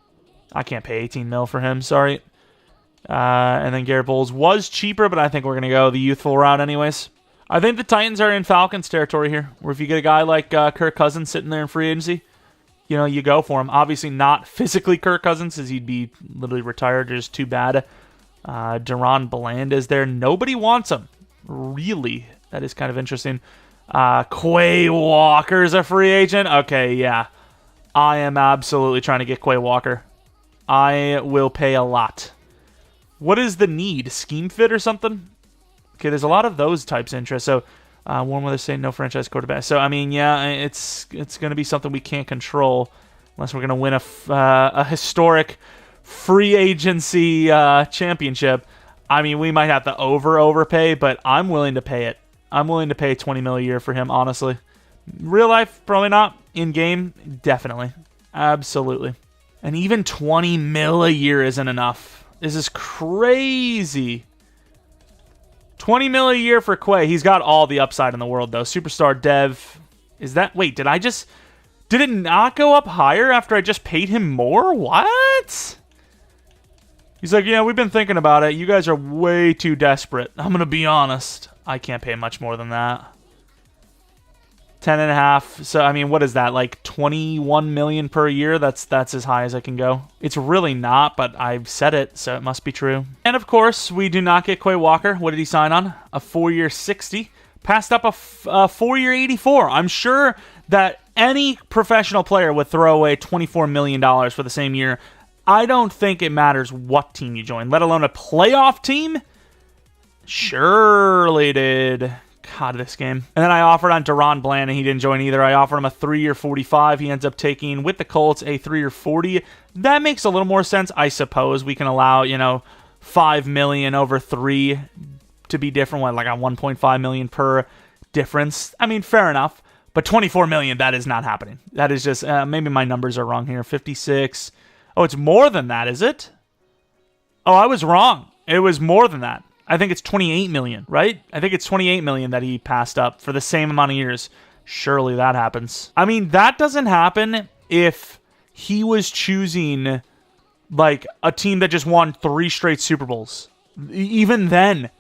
I can't pay 18 mil for him, sorry. And then Garrett Bowles was cheaper, but I think we're going to go the youthful route anyways. I think the Titans are in Falcons territory here, where if you get a guy like Kirk Cousins sitting there in free agency, you know, you go for him. Obviously not physically Kirk Cousins, as he'd be literally retired, just too bad. Deron Bland is there. Nobody wants him. Really. That is kind of interesting. Quay Walker's a free agent. Okay, yeah. I am absolutely trying to get Quay Walker. I will pay a lot. What is the need? Scheme fit or something? Okay, there's a lot of those types of interest. So, warm weather saying no franchise quarterback. So, I mean, yeah, it's going to be something we can't control unless we're going to win a historic free agency championship. I mean, we might have to overpay, but I'm willing to pay it. I'm willing to pay $20 million a year for him, honestly. Real life, probably not. In game, definitely. Absolutely. And even $20 million a year isn't enough. This is crazy. $20 million a year for Quay. He's got all the upside in the world, though. Superstar dev. Is that... Wait, did it not go up higher after I just paid him more? What? He's like, yeah, we've been thinking about it. You guys are way too desperate. I'm going to be honest. I can't pay much more than that. 10.5. So, I mean, what is that? Like $21 million per year? That's as high as I can go. It's really not, but I've said it, so it must be true. And, of course, we do not get Quay Walker. What did he sign on? A 4-year $60. Passed up a 4-year $84. I'm sure that any professional player would throw away $24 million for the same year. I don't think it matters what team you join, let alone a playoff team. Surely did. God, this game. And then I offered on Deron Bland, and he didn't join either. I offered him a 3-year $45. He ends up taking, with the Colts, a 3-year $40. That makes a little more sense. I suppose we can allow, $5 million over 3 to be different, like a $1.5 million per difference. I mean, fair enough. But $24 million, that is not happening. That is just, maybe my numbers are wrong here. 56. Oh, it's more than that, is it? Oh, I was wrong. It was more than that. I think it's $28 million, right? I think it's $28 million that he passed up for the same amount of years. Surely that happens. I mean, that doesn't happen if he was choosing, like, a team that just won 3 straight Super Bowls. Even then,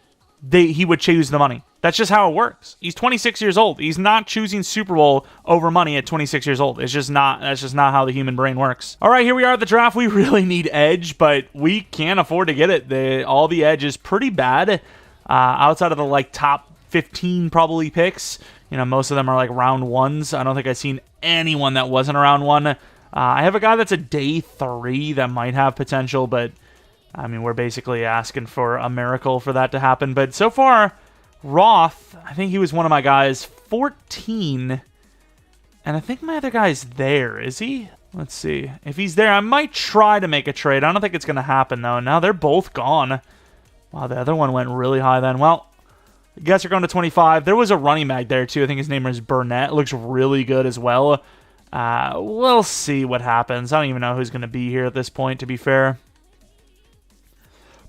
he would choose the money. That's just how it works. He's 26 years old. He's not choosing Super Bowl over money at 26 years old. That's just not how the human brain works. All right, here we are at the draft. We really need edge, but we can't afford to get it. All the edge is pretty bad. Outside of the top 15 probably picks, most of them are like round ones. I don't think I've seen anyone that wasn't a round 1. I have a guy that's a day 3 that might have potential, but I mean, we're basically asking for a miracle for that to happen. But so far, Roth, I think he was one of my guys, 14. And I think my other guy's there. Is he? Let's see. If he's there, I might try to make a trade. I don't think it's going to happen, though. Now they're both gone. Wow, the other one went really high then. Well, I guess you're going to 25. There was a running back there, too. I think his name is Burnett. Looks really good as well. We'll see what happens. I don't even know who's going to be here at this point, to be fair.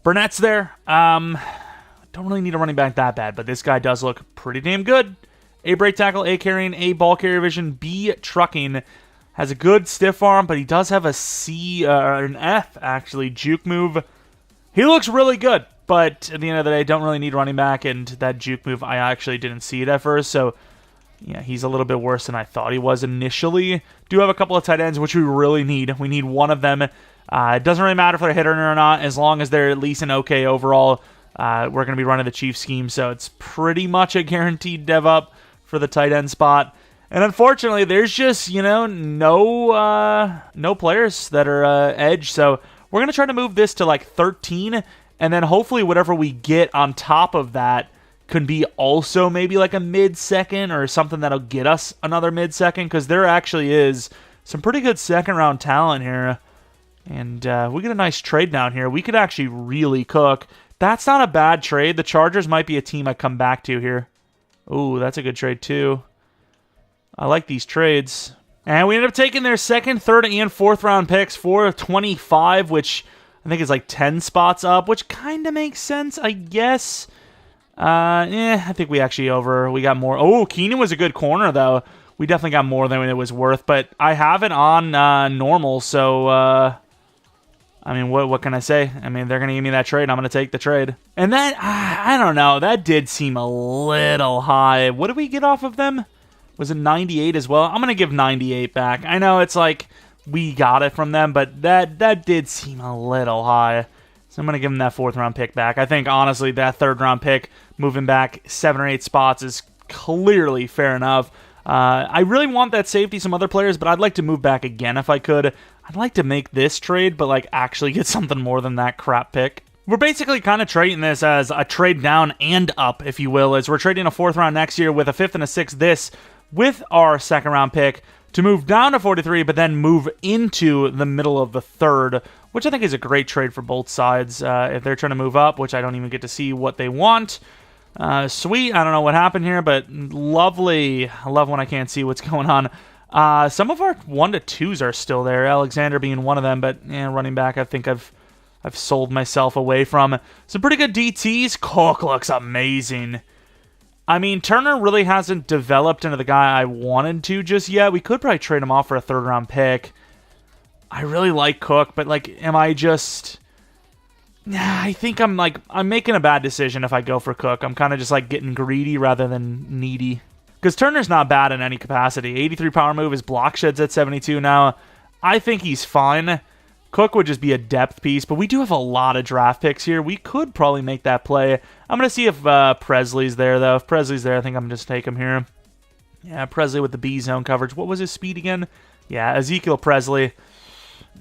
Burnett's there. Don't really need a running back that bad, but this guy does look pretty damn good. A break tackle, A carrying, A ball carrier vision, B trucking. Has a good stiff arm, but he does have a C, an F, actually, juke move. He looks really good, but at the end of the day, don't really need running back, and that juke move, I actually didn't see it at first, so yeah, he's a little bit worse than I thought he was initially. Do have a couple of tight ends, which we really need. We need one of them. It doesn't really matter if they're hitting or not, as long as they're at least an okay overall. We're going to be running the Chiefs scheme, so it's pretty much a guaranteed dev up for the tight end spot. And unfortunately, there's just, no players that are edge. So we're going to try to move this to like 13, and then hopefully whatever we get on top of that could be also maybe like a mid-second or something that'll get us another mid-second, because there actually is some pretty good second-round talent here. And we get a nice trade down here. We could actually really cook. That's not a bad trade. The Chargers might be a team I come back to here. Ooh, that's a good trade too. I like these trades. And we ended up taking their second, third, and fourth round picks for 25, which I think is like 10 spots up, which kind of makes sense, I guess. I think we got more. Oh, Keenan was a good corner, though. We definitely got more than it was worth, but I have it on normal, so I mean, what can I say? I mean, they're going to give me that trade. I'm going to take the trade. And that, I don't know. That did seem a little high. What did we get off of them? Was it 98 as well? I'm going to give 98 back. I know it's like we got it from them, but that did seem a little high. So I'm going to give them that 4th round pick back. I think, honestly, that 3rd round pick moving back 7 or 8 spots is clearly fair enough. I really want that safety, some other players, but I'd like to move back again if I could. I'd like to make this trade, but like actually get something more than that crap pick. We're basically kind of treating this as a trade down and up, if you will, as we're trading a 4th round next year with a 5th and a 6th this with our 2nd round pick to move down to 43, but then move into the middle of the 3rd, which I think is a great trade for both sides. If they're trying to move up, which I don't even get to see what they want. Sweet. I don't know what happened here, but lovely. I love when I can't see what's going on. Some of our 1 to 2s are still there. Alexander being one of them, but running back, I think I've sold myself away from. Some pretty good DTs. Cook looks amazing. I mean, Turner really hasn't developed into the guy I wanted to just yet. We could probably trade him off for a 3rd round pick. I really like Cook, but like, am I just... I think I'm making a bad decision if I go for Cook. I'm kind of just like getting greedy rather than needy. Because Turner's not bad in any capacity. 83 power move, his block shed's at 72 now. I think he's fine. Cook would just be a depth piece, but we do have a lot of draft picks here. We could probably make that play. I'm going to see if Presley's there, though. If Presley's there, I think I'm going to just take him here. Yeah, Presley with the B zone coverage. What was his speed again? Yeah, Ezekiel Presley.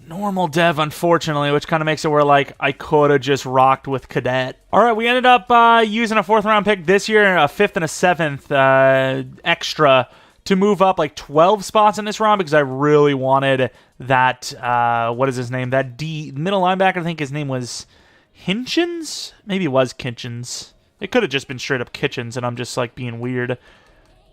Normal dev, unfortunately, which kind of makes it where, like, I could have just rocked with Cadet. All right, we ended up using a 4th round pick this year, a 5th and a 7th extra to move up, like, 12 spots in this round because I really wanted that, what is his name? That middle linebacker, I think his name was Hitchens? Maybe it was Kitchens. It could have just been straight up Kitchens, and I'm just, like, being weird.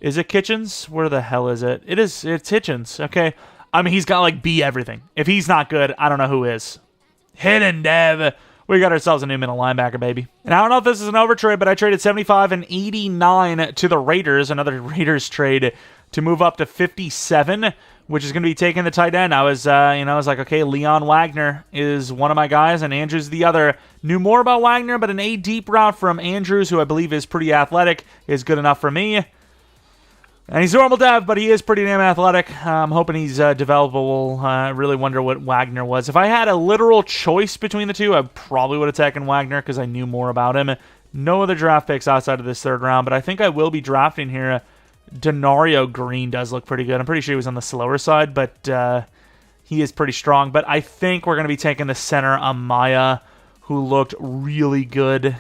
Is it Kitchens? Where the hell is it? It's Hitchens, okay. I mean, he's got, like, B everything. If he's not good, I don't know who is. Hidden Dev. We got ourselves a new middle linebacker, baby. And I don't know if this is an overtrade, but I traded 75 and 89 to the Raiders. Another Raiders trade to move up to 57, which is going to be taking the tight end. I was like, okay, Leon Wagner is one of my guys, and Andrews the other. Knew more about Wagner, but an A-deep route from Andrews, who I believe is pretty athletic, is good enough for me. And he's normal dev, but he is pretty damn athletic. I'm hoping he's developable. I really wonder what Wagner was. If I had a literal choice between the two, I probably would have taken Wagner because I knew more about him. No other draft picks outside of this 3rd round, but I think I will be drafting here. Denario Green does look pretty good. I'm pretty sure he was on the slower side, but he is pretty strong. But I think we're going to be taking the center, Amaya, who looked really good.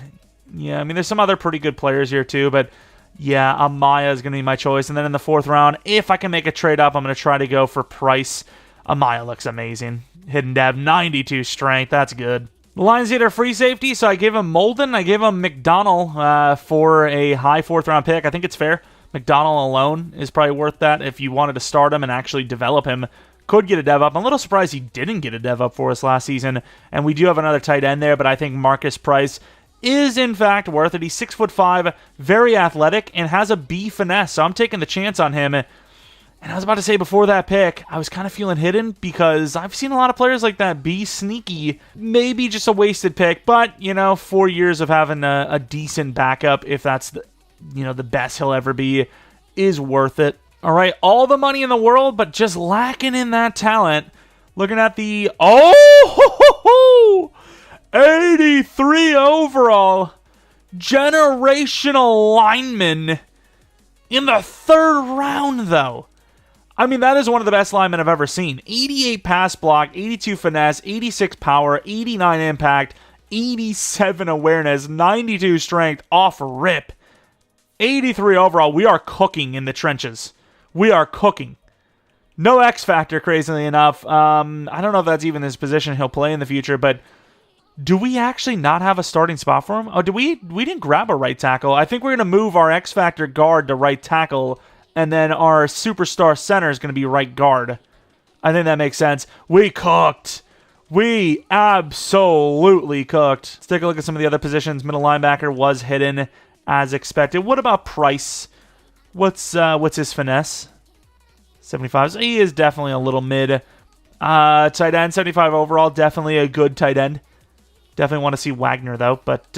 Yeah, I mean, there's some other pretty good players here too, but... yeah, Amaya is going to be my choice. And then in the 4th round, if I can make a trade up, I'm going to try to go for Price. Amaya looks amazing. Hidden Dev, 92 strength. That's good. The Lions need their free safety, so I gave him Molden. I gave him McDonald for a high 4th round pick. I think it's fair. McDonald alone is probably worth that if you wanted to start him and actually develop him. Could get a dev up. I'm a little surprised he didn't get a dev up for us last season. And we do have another tight end there, but I think Marcus Price is in fact worth it. He's 6'5", very athletic, and has a B finesse, so I'm taking the chance on him. And I was about to say before that pick, I was kind of feeling hidden because I've seen a lot of players like that be sneaky. Maybe just a wasted pick, but, 4 years of having a decent backup, if that's the best he'll ever be, is worth it. All right, all the money in the world, but just lacking in that talent. Looking at the... 83 overall generational lineman in the 3rd round, though. I mean, that is one of the best linemen I've ever seen. 88 pass block, 82 finesse, 86 power, 89 impact, 87 awareness, 92 strength off rip. 83 overall. We are cooking in the trenches. We are cooking. No X factor, crazily enough. I don't know if that's even his position he'll play in the future, but do we actually not have a starting spot for him? Oh, we didn't grab a right tackle. I think we're going to move our X factor guard to right tackle, and then our superstar center is going to be right guard. I think that makes sense. We cooked. We absolutely cooked. Let's take a look at some of the other positions. Middle linebacker was hidden as expected. What about Price? What's his finesse? 75. So he is definitely a little mid. Tight end, 75 overall. Definitely a good tight end. Definitely want to see Wagner, though. But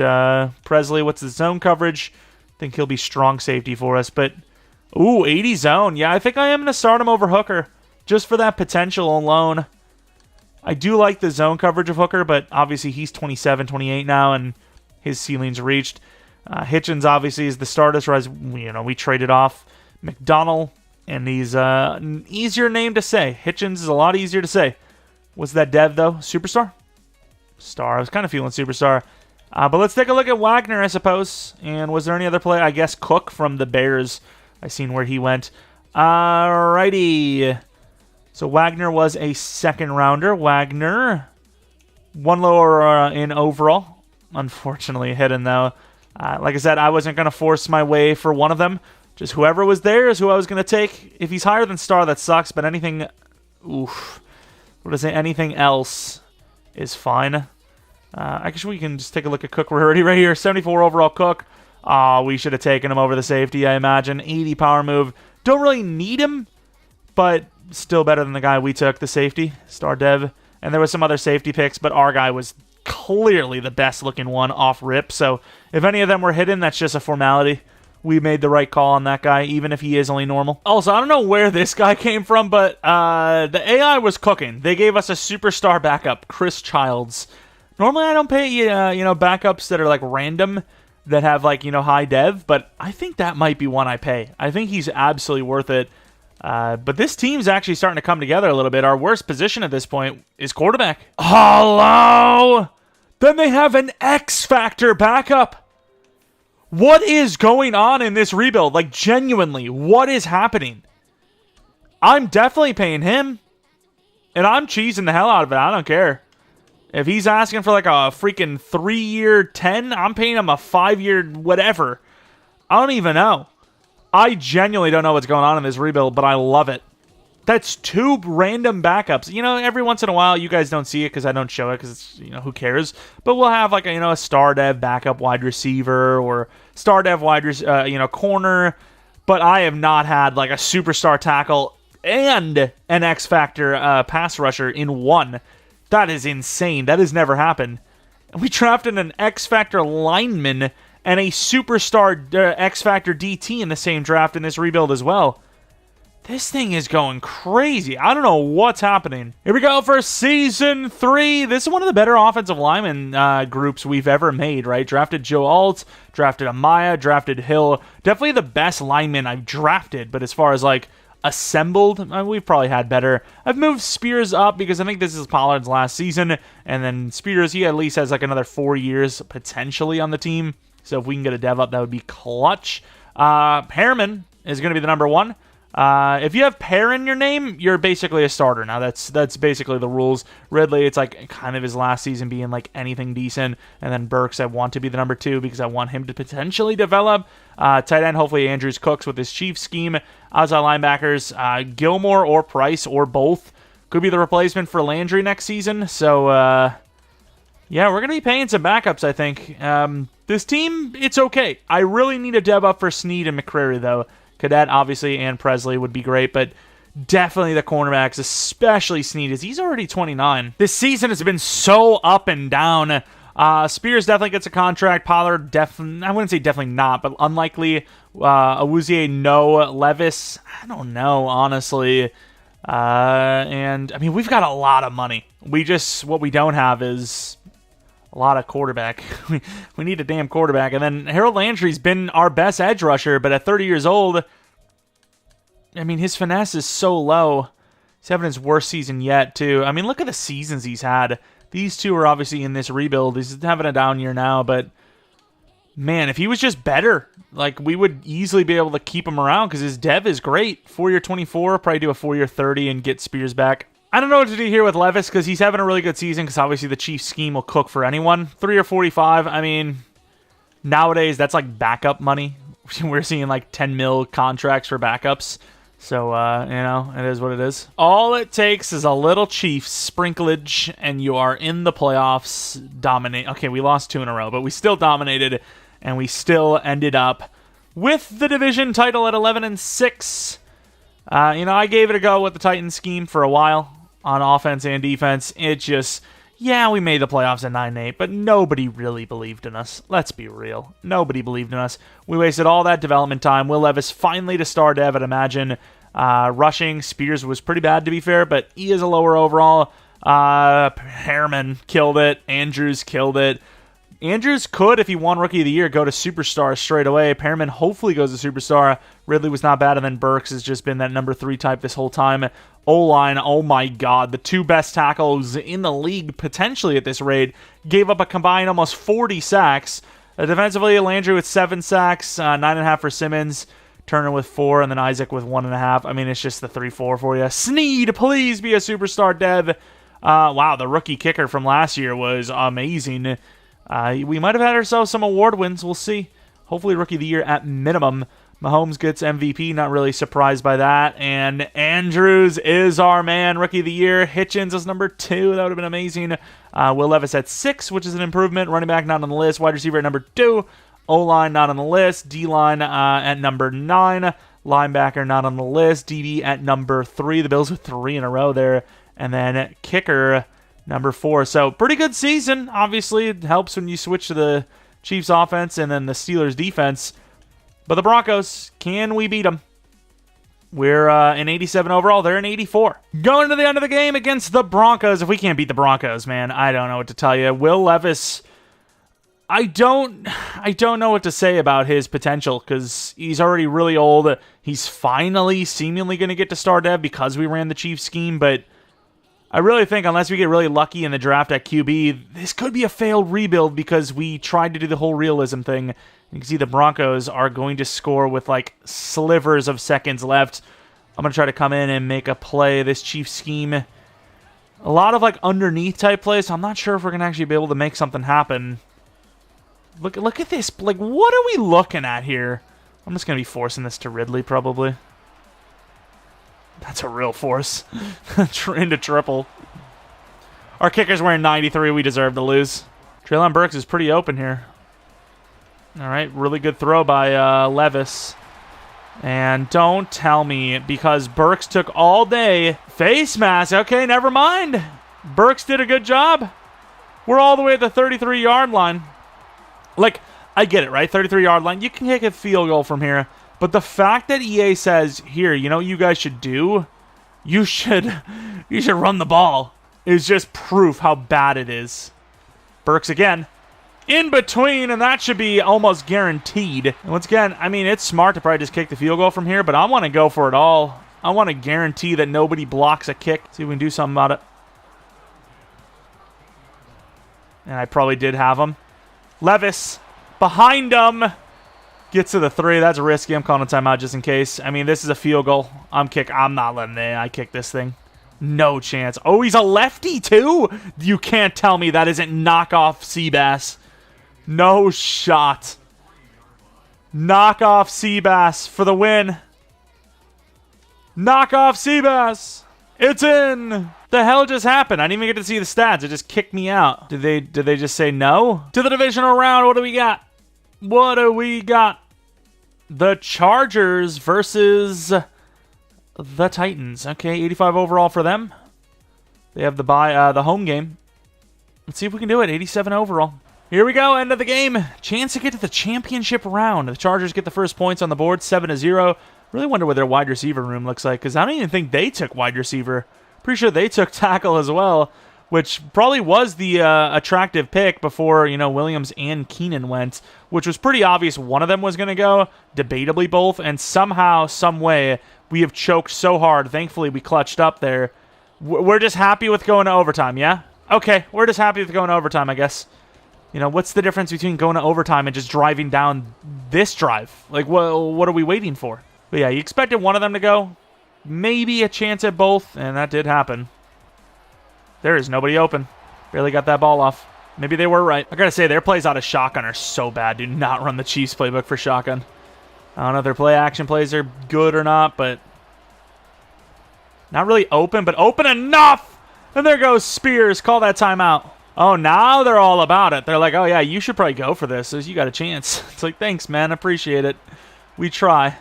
Presley, what's the zone coverage? I think he'll be strong safety for us. But, ooh, 80 zone. Yeah, I think I am going to start him over Hooker just for that potential alone. I do like the zone coverage of Hooker, but obviously he's 27, 28 now, and his ceiling's reached. Hitchens, obviously, is the starter, as we traded off McDonald, and he's an easier name to say. Hitchens is a lot easier to say. What's that dev, though? Superstar? Star. I was kind of feeling Superstar. But let's take a look at Wagner, I suppose. And was there any other play? I guess Cook from the Bears. I seen where he went. Alrighty. So Wagner was a second rounder. Wagner, one lower in overall. Unfortunately hidden, though. Like I said, I wasn't going to force my way for one of them. Just whoever was there is who I was going to take. If he's higher than Star, that sucks. But anything... Oof. What is it? Anything else is fine. I guess we can just take a look at Cook. We're already right here. 74 overall Cook. We should have taken him over the safety, I imagine. 80 power move. Don't really need him, but still better than the guy we took, the safety, Star Dev. And there was some other safety picks, but our guy was clearly the best looking one off rip. So if any of them were hidden, that's just a formality. We made the right call on that guy, even if he is only normal. Also, I don't know where this guy came from, but the AI was cooking. They gave us a superstar backup, Chris Childs. Normally, I don't pay backups that are like random, that have like high dev, but I think that might be one I pay. I think he's absolutely worth it. But this team's actually starting to come together a little bit. Our worst position at this point is quarterback. Hello? Then they have an X Factor backup. What is going on in this rebuild? Like, genuinely, what is happening? I'm definitely paying him. And I'm cheesing the hell out of it. I don't care. If he's asking for like a freaking 3-year 10, I'm paying him a 5-year whatever. I don't even know. I genuinely don't know what's going on in this rebuild, but I love it. That's 2 random backups. Every once in a while, you guys don't see it because I don't show it because, who cares? But we'll have like a star dev backup wide receiver or star dev corner. But I have not had like a superstar tackle and an X Factor pass rusher in one. That is insane. That has never happened. We drafted an X Factor lineman and a superstar X Factor DT in the same draft in this rebuild as well. This thing is going crazy. I don't know what's happening. Here we go for Season 3. This is one of the better offensive lineman groups we've ever made, right? Drafted Joe Alt, drafted Amaya, drafted Hill. Definitely the best lineman I've drafted, but as far as like assembled, we've probably had better. I've moved Spears up because I think this is Pollard's last season, and then Spears, he at least has like another 4 years potentially on the team. So if we can get a dev up, that would be clutch. Harriman is going to be the number 1. If you have Pear in your name, you're basically a starter. Now, that's basically the rules. Ridley, it's like kind of his last season being like anything decent. And then Burks, I want to be the number 2 because I want him to potentially develop. Tight end, hopefully Andrews Cooks with his Chiefs scheme. Outside linebackers, Gilmore or Price or both could be the replacement for Landry next season. So, yeah, we're going to be paying some backups, I think. This team, it's okay. I really need a dev up for Snead and McCrary, though. Cadet, obviously, and Presley would be great, but definitely the cornerbacks, especially Snead, as he's already 29. This season has been so up and down. Spears definitely gets a contract. Pollard, definitely, I wouldn't say definitely not, but unlikely. Awuzie, no. Levis, I don't know, honestly. And, I mean, we've got a lot of money. What we don't have is a lot of quarterback. We need a damn quarterback. And then Harold Landry's been our best edge rusher, but at 30 years old, I mean, his finesse is so low. He's having his worst season yet, too. I mean, look at the seasons he's had. These two are obviously in this rebuild. He's having a down year now, but man, if he was just better, like, we would easily be able to keep him around because his dev is great. 4-year 24, probably do a 4-year 30 and get Spears back. I don't know what to do here with Levis because he's having a really good season because obviously the Chiefs scheme will cook for anyone. 3 or 45, I mean, nowadays that's like backup money. We're seeing like 10 mil contracts for backups. So, it is what it is. All it takes is a little Chiefs sprinklage and you are in the playoffs. Dominate. Okay, we lost 2 in a row, but we still dominated and we still ended up with the division title at 11-6. I gave it a go with the Titans scheme for a while. on offense and defense. It just, yeah, we made the playoffs at 9-8, but nobody really believed in us. Let's be real. Nobody believed in us. We wasted all that development time. Will Levis finally to star dev, I'd imagine. Rushing, Spears was pretty bad to be fair, but he is a lower overall. Harriman killed it. Andrews killed it. Andrews could, if he won Rookie of the Year, go to Superstar straight away. Perriman hopefully goes to Superstar. Ridley was not bad, and then Burks has just been that number 3 type this whole time. O-line, oh my god, the 2 best tackles in the league potentially at this rate gave up a combined almost 40 sacks. Defensively, Landry with 7 sacks, 9.5 for Simmons, Turner with 4, and then Isaac with 1.5. I mean, it's just the 3-4 for you. Sneed, please be a Superstar dev. Wow, the rookie kicker from last year was amazing. We might have had ourselves some award wins. We'll see. Hopefully Rookie of the Year at minimum. Mahomes gets MVP. Not really surprised by that. And Andrews is our man. Rookie of the Year. Hitchens is number 2. That would have been amazing. Will Levis at 6, which is an improvement. Running back not on the list. Wide receiver at number 2. O-line not on the list. D-line at number 9. Linebacker not on the list. DB at number 3. The Bills with 3 in a row there. And then kicker number 4. So pretty good season. Obviously, it helps when you switch to the Chiefs offense and then the Steelers defense. But the Broncos, can we beat them? We're in 87 overall. They're in 84. Going to the end of the game against the Broncos. If we can't beat the Broncos, man, I don't know what to tell you. Will Levis, I don't know what to say about his potential because he's already really old. He's finally seemingly going to get to star dev because we ran the Chiefs scheme, but I really think unless we get really lucky in the draft at QB, this could be a failed rebuild because we tried to do the whole realism thing. You can see the Broncos are going to score with like slivers of seconds left. I'm going to try to come in and make a play. This Chiefs scheme, a lot of like underneath type plays. So I'm not sure if we're going to actually be able to make something happen. Look at this. Like, what are we looking at here? I'm just going to be forcing this to Ridley probably. That's a real force. Into triple. Our kicker's wearing 93. We deserve to lose. Treylon Burks is pretty open here. All right, really good throw by Levis. And don't tell me, because Burks took all day. Face mask. Okay, never mind. Burks did a good job. We're all the way at the 33-yard line. Like, I get it, right? 33-yard line. You can kick a field goal from here. But the fact that EA says, here, you know what you guys should do? You should run the ball is just proof how bad it is. Burks again. In between, and that should be almost guaranteed. And once again, I mean, it's smart to probably just kick the field goal from here, but I want to go for it all. I want to guarantee that nobody blocks a kick. See if we can do something about it. And I probably did have him. Levis, behind him. Gets to the 3. That's risky. I'm calling a timeout just in case. I mean, this is a field goal. I'm not letting it. I kick this thing. No chance. Oh, he's a lefty too? You can't tell me that isn't knockoff Seabass. No shot. Knockoff Seabass for the win. Knockoff Seabass. It's in. The hell just happened? I didn't even get to see the stats. It just kicked me out. Did they just say no? To the divisional round. What do we got? What do we got? The Chargers versus the Titans. Okay, 85 overall for them. They have the home game. Let's see if we can do it. 87 overall. Here we go. End of the game. Chance to get to the championship round. The Chargers get the first points on the board, 7-0. Really wonder what their wide receiver room looks like because I don't even think they took wide receiver. Pretty sure they took tackle as well, which probably was the attractive pick before, you know, Williams and Keenan went, which was pretty obvious one of them was going to go, debatably both, and somehow, some way, we have choked so hard. Thankfully, we clutched up there. We're just happy with going to overtime, yeah? Okay, we're just happy with going to overtime, I guess. You know, what's the difference between going to overtime and just driving down this drive? Like, what are we waiting for? But yeah, you expected one of them to go. Maybe a chance at both, and that did happen. There is nobody open. Barely got that ball off. Maybe they were right. I gotta say, their plays out of shotgun are so bad. Do not run the Chiefs playbook for shotgun. I don't know if their play action plays are good or not, but not really open, but open enough! And there goes Spears. Call that timeout. Oh, now they're all about it. They're like, oh yeah, you should probably go for this, so you got a chance. It's like, thanks, man. Appreciate it. We try.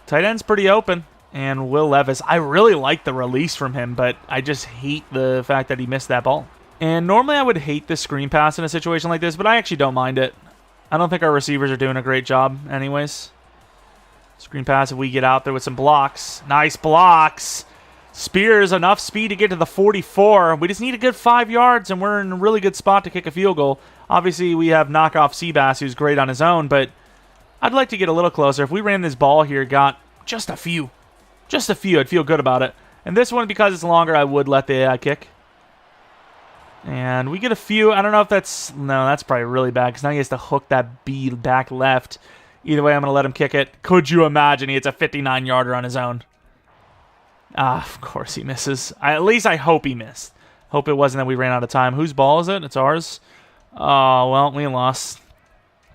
Tight end's pretty open. And Will Levis, I really like the release from him, but I just hate the fact that he missed that ball. And normally I would hate the screen pass in a situation like this, but I actually don't mind it. I don't think our receivers are doing a great job anyways. Screen pass if we get out there with some blocks. Nice blocks. Spears, enough speed to get to the 44. We just need a good 5 yards, and we're in a really good spot to kick a field goal. Obviously, we have knockoff Seabass, who's great on his own, but I'd like to get a little closer. If we ran this ball here, got just a few, I'd feel good about it. And this one, because it's longer, I would let the AI kick. And we get a few. I don't know if that's... No, that's probably really bad, because now he has to hook that B back left. Either way, I'm going to let him kick it. Could you imagine he hits a 59-yarder on his own? Of course he misses. At least I hope he missed. Hope it wasn't that we ran out of time. Whose ball is it? It's ours. Oh, well, we lost.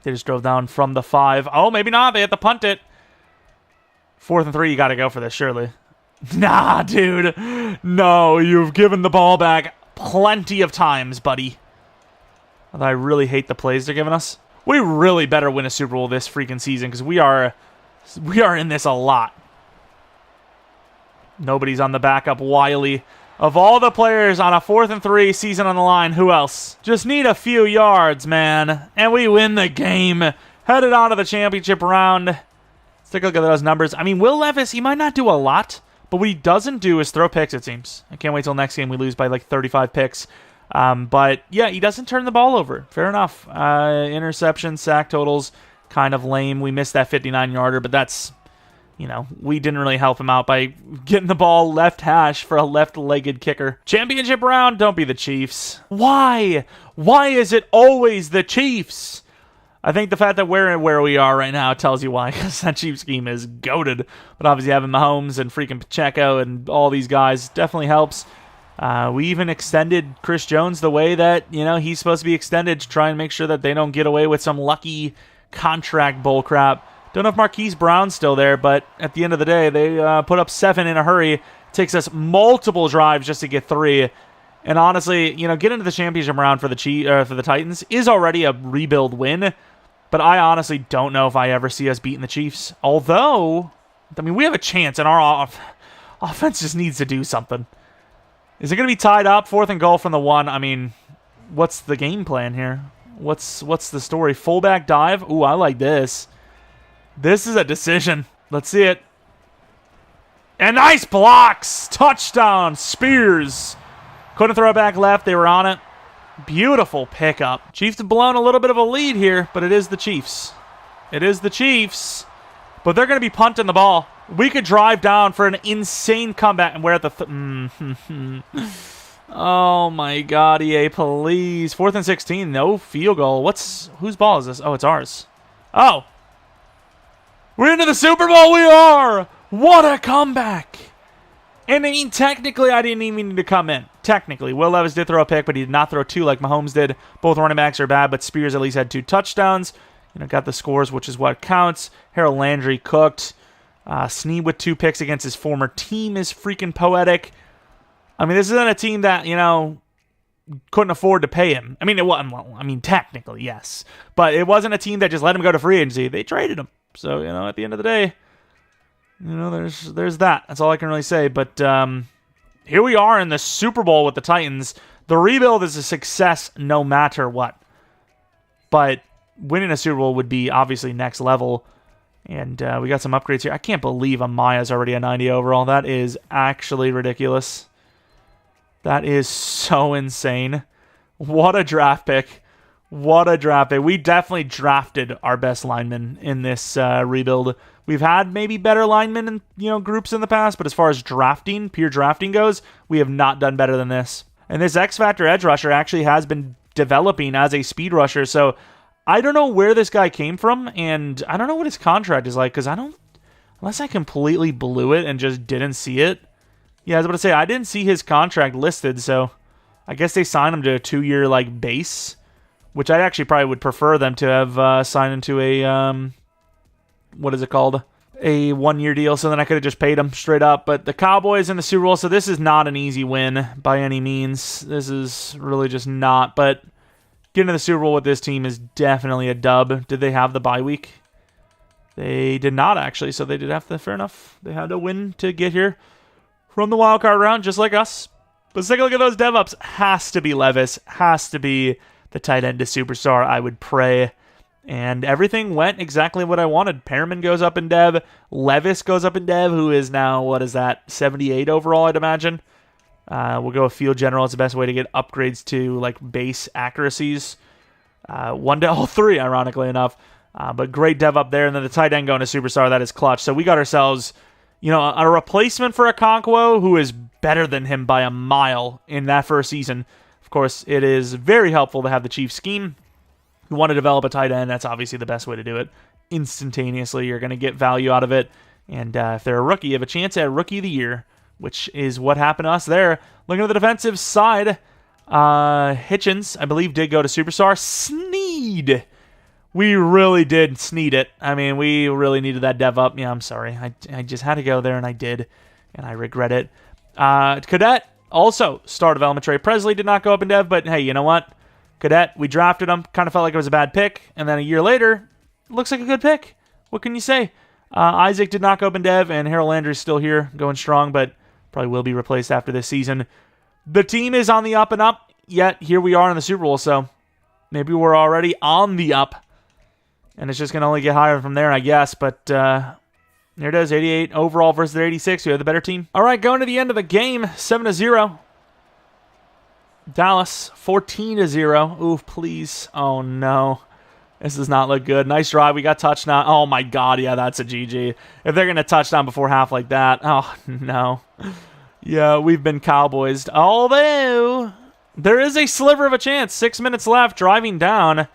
They just drove down from the 5. Oh, maybe not. They have to punt it. 4th and 3, you got to go for this, surely. Nah, dude. No, you've given the ball back plenty of times, buddy. Although I really hate the plays they're giving us. We really better win a Super Bowl this freaking season, because we are in this a lot. Nobody's on the backup. Wiley. Of all the players on a 4th and 3 season on the line, who else? Just need a few yards, man. And we win the game. Headed on to the championship round. Let's take a look at those numbers. I mean, Will Levis, he might not do a lot, but what he doesn't do is throw picks, it seems. I can't wait till next game we lose by like 35 picks. But, yeah, he doesn't turn the ball over. Fair enough. Interception, sack totals, kind of lame. We missed that 59-yarder, but that's... You know, we didn't really help him out by getting the ball left hash for a left-legged kicker. Championship round, don't be the Chiefs. Why? Why is it always the Chiefs? I think the fact that we're where we are right now tells you why, because that Chiefs scheme is goated. But obviously having Mahomes and freaking Pacheco and all these guys definitely helps. We even extended Chris Jones the way that, you know, he's supposed to be extended to try and make sure that they don't get away with some lucky contract bullcrap. Don't know if Marquise Brown's still there, but at the end of the day, they put up 7 in a hurry. It takes us multiple drives just to get 3. And honestly, you know, getting into the championship round for the Titans is already a rebuild win. But I honestly don't know if I ever see us beating the Chiefs. Although, I mean, we have a chance, and our offense just needs to do something. Is it going to be tied up? 4th and goal from the 1. I mean, what's the game plan here? What's the story? Fullback dive? Ooh, I like this. This is a decision. Let's see it. And nice blocks. Touchdown. Spears. Couldn't throw it back left. They were on it. Beautiful pickup. Chiefs have blown a little bit of a lead here, but it is the Chiefs. It is the Chiefs. But they're going to be punting the ball. We could drive down for an insane comeback. And we're at the... Oh, my God, EA, please. 4th and 16. No field goal. Whose ball is this? Oh, it's ours. Oh. We're into the Super Bowl, we are! What a comeback! And I mean, technically, I didn't even need to come in. Technically. Will Levis did throw a pick, but he did not throw 2 like Mahomes did. Both running backs are bad, but Spears at least had 2 touchdowns. You know, got the scores, which is what counts. Harold Landry cooked. Snead with 2 picks against his former team is freaking poetic. I mean, this isn't a team that, you know, couldn't afford to pay him. I mean, technically, yes. But it wasn't a team that just let him go to free agency. They traded him. So, you know, at the end of the day, you know, there's that. That's all I can really say. But here we are in the Super Bowl with the Titans. The rebuild is a success no matter what. But winning a Super Bowl would be obviously next level. And we got some upgrades here. I can't believe Amaya's already a 90 overall. That is actually ridiculous. That is so insane. What a draft pick. What a draft pick. We definitely drafted our best linemen in this rebuild. We've had maybe better linemen in, you know, groups in the past, but as far as drafting, pure drafting goes, we have not done better than this. And this X-Factor edge rusher actually has been developing as a speed rusher, so I don't know where this guy came from, and I don't know what his contract is like, because unless I completely blew it and just didn't see it. Yeah, I was about to say, I didn't see his contract listed, so I guess they signed him to a 2-year, like, base. Which I actually probably would prefer them to have signed into a, what is it called? A 1-year deal, so then I could have just paid them straight up. But the Cowboys in the Super Bowl, so this is not an easy win by any means. This is really just not. But getting to the Super Bowl with this team is definitely a dub. Did they have the bye week? They did not, actually, so they did have to, fair enough. They had to win to get here from the wildcard round, just like us. But let's take a look at those dev ups. Has to be Levis, has to be the tight end to superstar, I would pray. And everything went exactly what I wanted. Perriman goes up in dev. Levis goes up in dev, who is now, what is that, 78 overall, I'd imagine. We'll go with field general. It's the best way to get upgrades to like base accuracies. 1 to all 3, ironically enough. But great dev up there. And then the tight end going to superstar, that is clutch. So we got ourselves, a replacement for Okonkwo who is better than him by a mile in that first season. Of course, it is very helpful to have the Chiefs scheme. You want to develop a tight end, that's obviously the best way to do it. Instantaneously, you're going to get value out of it. And if they're a rookie, you have a chance at Rookie of the Year, which is what happened to us there. Looking at the defensive side, Hitchens, I believe, did go to superstar. Sneed! We really did sneed it. I mean, we really needed that dev up. Yeah, I'm sorry. I just had to go there, and I did, and I regret it. Cadet, also star development trade. Presley did not go up in dev, but hey, you know what? Cadet, we drafted him. Kind of felt like it was a bad pick. And then a year later, looks like a good pick. What can you say? Isaac did not go up in dev, and Harold Landry's still here, going strong, but probably will be replaced after this season. The team is on the up and up, yet here we are in the Super Bowl, so maybe we're already on the up. And it's just going to only get higher from there, I guess. But there it is, 88 overall versus 86. We have the better team. All right, going to the end of the game, 7-0. Dallas, 14-0. Ooh, please. Oh, no. This does not look good. Nice drive. We got touchdown. Oh, my God. Yeah, that's a GG. If they're going to touchdown before half like that. Oh, no. Yeah, we've been Cowboys. Although, there is a sliver of a chance. 6 minutes left, driving down.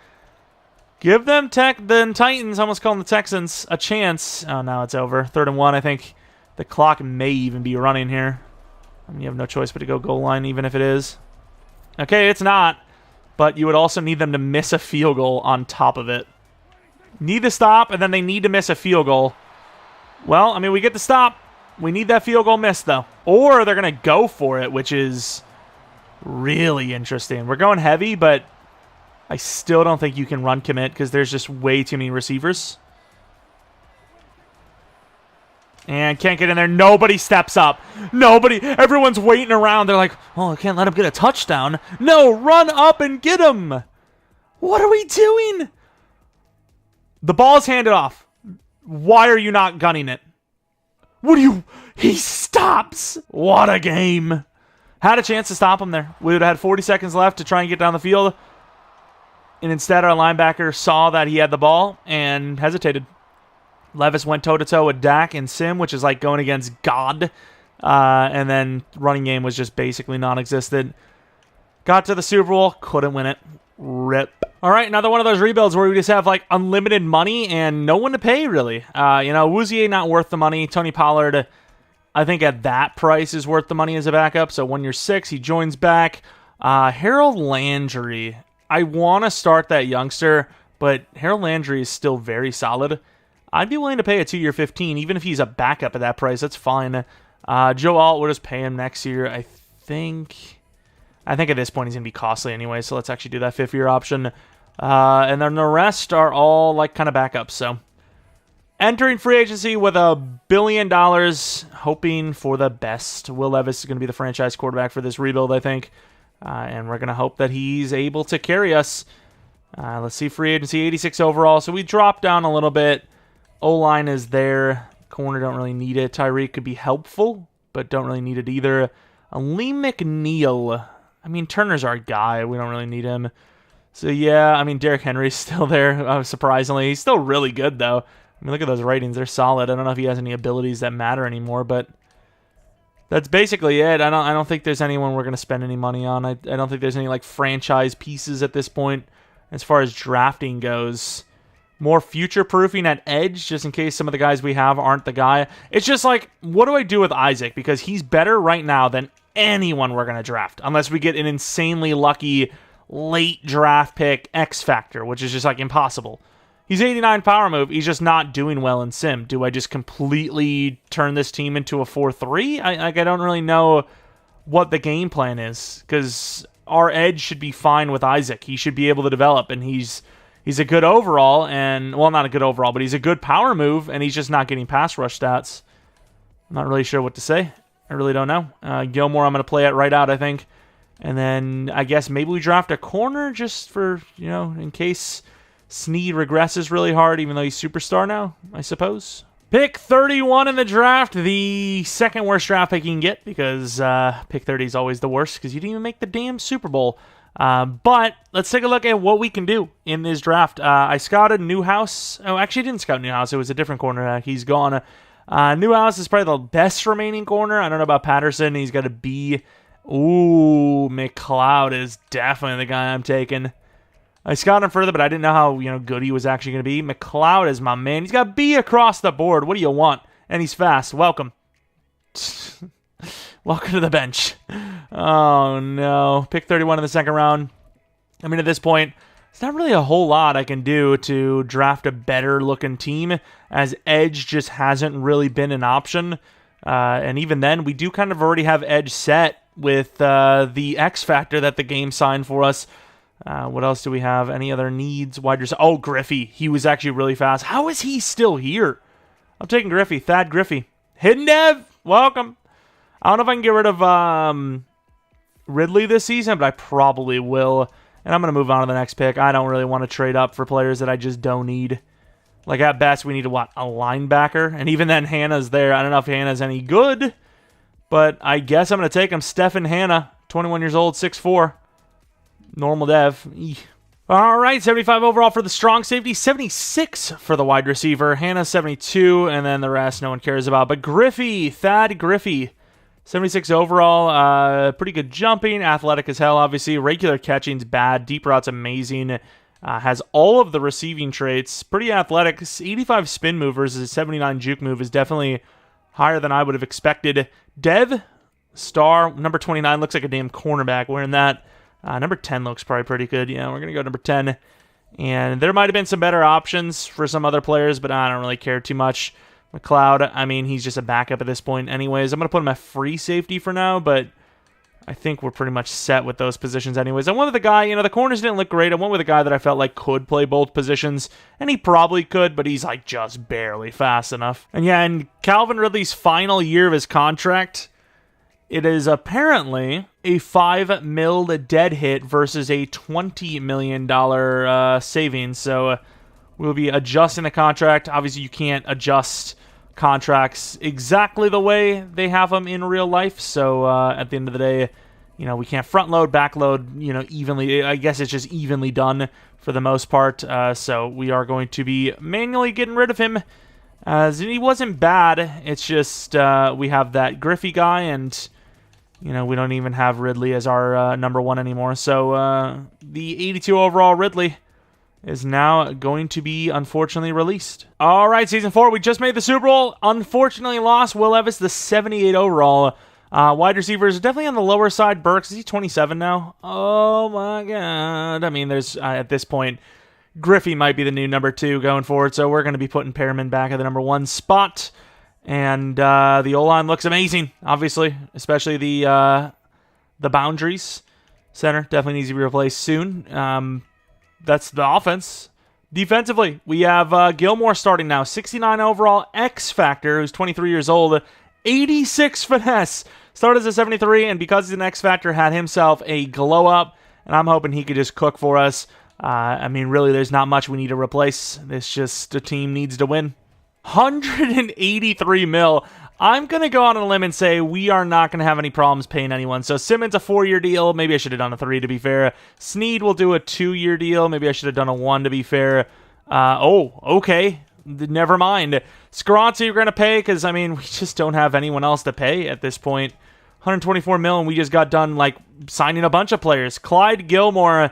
Give them the Titans, almost calling the Texans, a chance. Oh, now it's over. 3rd and 1. I think the clock may even be running here. I mean, you have no choice but to go goal line, even if it is. Okay, it's not. But you would also need them to miss a field goal on top of it. Need to stop, and then they need to miss a field goal. Well, I mean, we get the stop. We need that field goal missed, though. Or they're going to go for it, which is really interesting. We're going heavy, but I still don't think you can run commit because there's just way too many receivers. And can't get in there. Nobody steps up. Nobody. Everyone's waiting around. They're like, oh, I can't let him get a touchdown. No, run up and get him. What are we doing? The ball's handed off. Why are you not gunning it? He stops. What a game. Had a chance to stop him there. We would have had 40 seconds left to try and get down the field. And instead, our linebacker saw that he had the ball and hesitated. Levis went toe-to-toe with Dak and Sim, which is like going against God. And then running game was just basically non-existent. Got to the Super Bowl, couldn't win it. Rip. All right, another one of those rebuilds where we just have like unlimited money and no one to pay, really. Wouzier not worth the money. Tony Pollard, I think at that price is worth the money as a backup. So 1 year 6, he joins back. Harold Landry. I want to start that youngster, but Harold Landry is still very solid. I'd be willing to pay a 2 year 15, even if he's a backup at that price. That's fine. Joe Alt, we'll just pay him next year. I think at this point he's going to be costly anyway, so let's actually do that 5th year option. And then the rest are all like kind of backups. So entering free agency with $1 billion, hoping for the best. Will Levis is going to be the franchise quarterback for this rebuild, I think. And we're going to hope that he's able to carry us. Let's see, free agency, 86 overall. So we dropped down a little bit. O-line is there. Corner, don't really need it. Tyreek could be helpful, but don't really need it either. Lee McNeil. I mean, Turner's our guy. We don't really need him. So, yeah, I mean, Derrick Henry's still there, surprisingly. He's still really good, though. I mean, look at those ratings. They're solid. I don't know if he has any abilities that matter anymore, but that's basically it. I don't think there's anyone we're going to spend any money on. I don't think there's any, like, franchise pieces at this point as far as drafting goes. More future-proofing at edge, just in case some of the guys we have aren't the guy. It's just like, what do I do with Isaac? Because he's better right now than anyone we're going to draft, unless we get an insanely lucky late draft pick X Factor, which is just like impossible. He's 89 power move. He's just not doing well in Sim. Do I just completely turn this team into a 4-3? I don't really know what the game plan is, because our edge should be fine with Isaac. He should be able to develop, and he's he's a good overall, and, well, not a good overall, but he's a good power move, and he's just not getting pass rush stats. I'm not really sure what to say. I really don't know. Gilmore, I'm going to play it right out, I think. And then I guess maybe we draft a corner just for, in case Snead regresses really hard, even though he's superstar now, I suppose. Pick 31 in the draft, the second worst draft pick you can get, because pick 30 is always the worst, because you didn't even make the damn Super Bowl. But let's take a look at what we can do in this draft. I scouted Newhouse. Oh, actually, I didn't scout Newhouse. It was a different cornerback. He's gone. Newhouse is probably the best remaining corner. I don't know about Patterson. He's got a B. Ooh, McLeod is definitely the guy I'm taking. I scouted him further, but I didn't know how good he was actually going to be. McLeod is my man. He's got B across the board. What do you want? And he's fast. Welcome. Welcome to the bench. Oh, no. Pick 31 in the second round. I mean, at this point, it's not really a whole lot I can do to draft a better-looking team, as edge just hasn't really been an option. And even then, we do kind of already have edge set with the X Factor that the game signed for us. What else do we have? Any other needs? Wide receiver. Oh, Griffey. He was actually really fast. How is he still here? I'm taking Griffey. Thad Griffey. Hidden Dev. Welcome. I don't know if I can get rid of Ridley this season, but I probably will. And I'm going to move on to the next pick. I don't really want to trade up for players that I just don't need. Like, at best, we need a linebacker. And even then, Hannah's there. I don't know if Hannah's any good, but I guess I'm going to take him. Stephen Hannah, 21 years old, 6'4". Normal dev. Eek. All right, 75 overall for the strong safety, 76 for the wide receiver. Hannah, 72, and then the rest no one cares about. But Griffey, Thad Griffey, 76 overall, pretty good jumping, athletic as hell, obviously. Regular catching's bad, deep route's amazing. Has all of the receiving traits, pretty athletic. 85 spin move versus 79 juke move is definitely higher than I would have expected. Dev, star, number 29, looks like a damn cornerback wearing that. Number 10 looks probably pretty good. Yeah, we're going to go number 10. And there might have been some better options for some other players, but I don't really care too much. McLeod, I mean, he's just a backup at this point anyways. I'm going to put him at free safety for now, but I think we're pretty much set with those positions anyways. I went with a guy, the corners didn't look great. I went with a guy that I felt like could play both positions, and he probably could, but he's like just barely fast enough. And yeah, in Calvin Ridley's final year of his contract, it is apparently a $5 million dead hit versus a $20 million savings. So we'll be adjusting the contract. Obviously, you can't adjust contracts exactly the way they have them in real life. So at the end of the day, we can't front load, back load, evenly. I guess it's just evenly done for the most part. So we are going to be manually getting rid of him. As he wasn't bad. It's just we have that Griffey guy, and we don't even have Ridley as our number one anymore. So the 82 overall Ridley is now going to be, unfortunately, released. All right, Season 4, we just made the Super Bowl. Unfortunately lost Will Levis, the 78 overall. Wide receivers are definitely on the lower side. Burks, is he 27 now? Oh, my God. I mean, there's, at this point, Griffey might be the new number 2 going forward, so we're going to be putting Perriman back at the number 1 spot. And the O-line looks amazing, obviously, especially the boundaries. Center definitely needs to be replaced soon. That's the offense. Defensively, we have Gilmore starting now. 69 overall, X Factor, who's 23 years old. 86 finesse. Started as a 73, and because he's an X Factor, had himself a glow up. And I'm hoping he could just cook for us. I mean, really, there's not much we need to replace. It's just the team needs to win. 183 mil. I'm going to go on a limb and say we are not going to have any problems paying anyone. So Simmons, a 4-year deal. Maybe I should have done a 3, to be fair. Snead will do a 2-year deal. Maybe I should have done a 1, to be fair. Okay. Never mind. Scronzi, you're going to pay because, I mean, we just don't have anyone else to pay at this point. 124 mil, and we just got done, signing a bunch of players. Clyde Gilmore,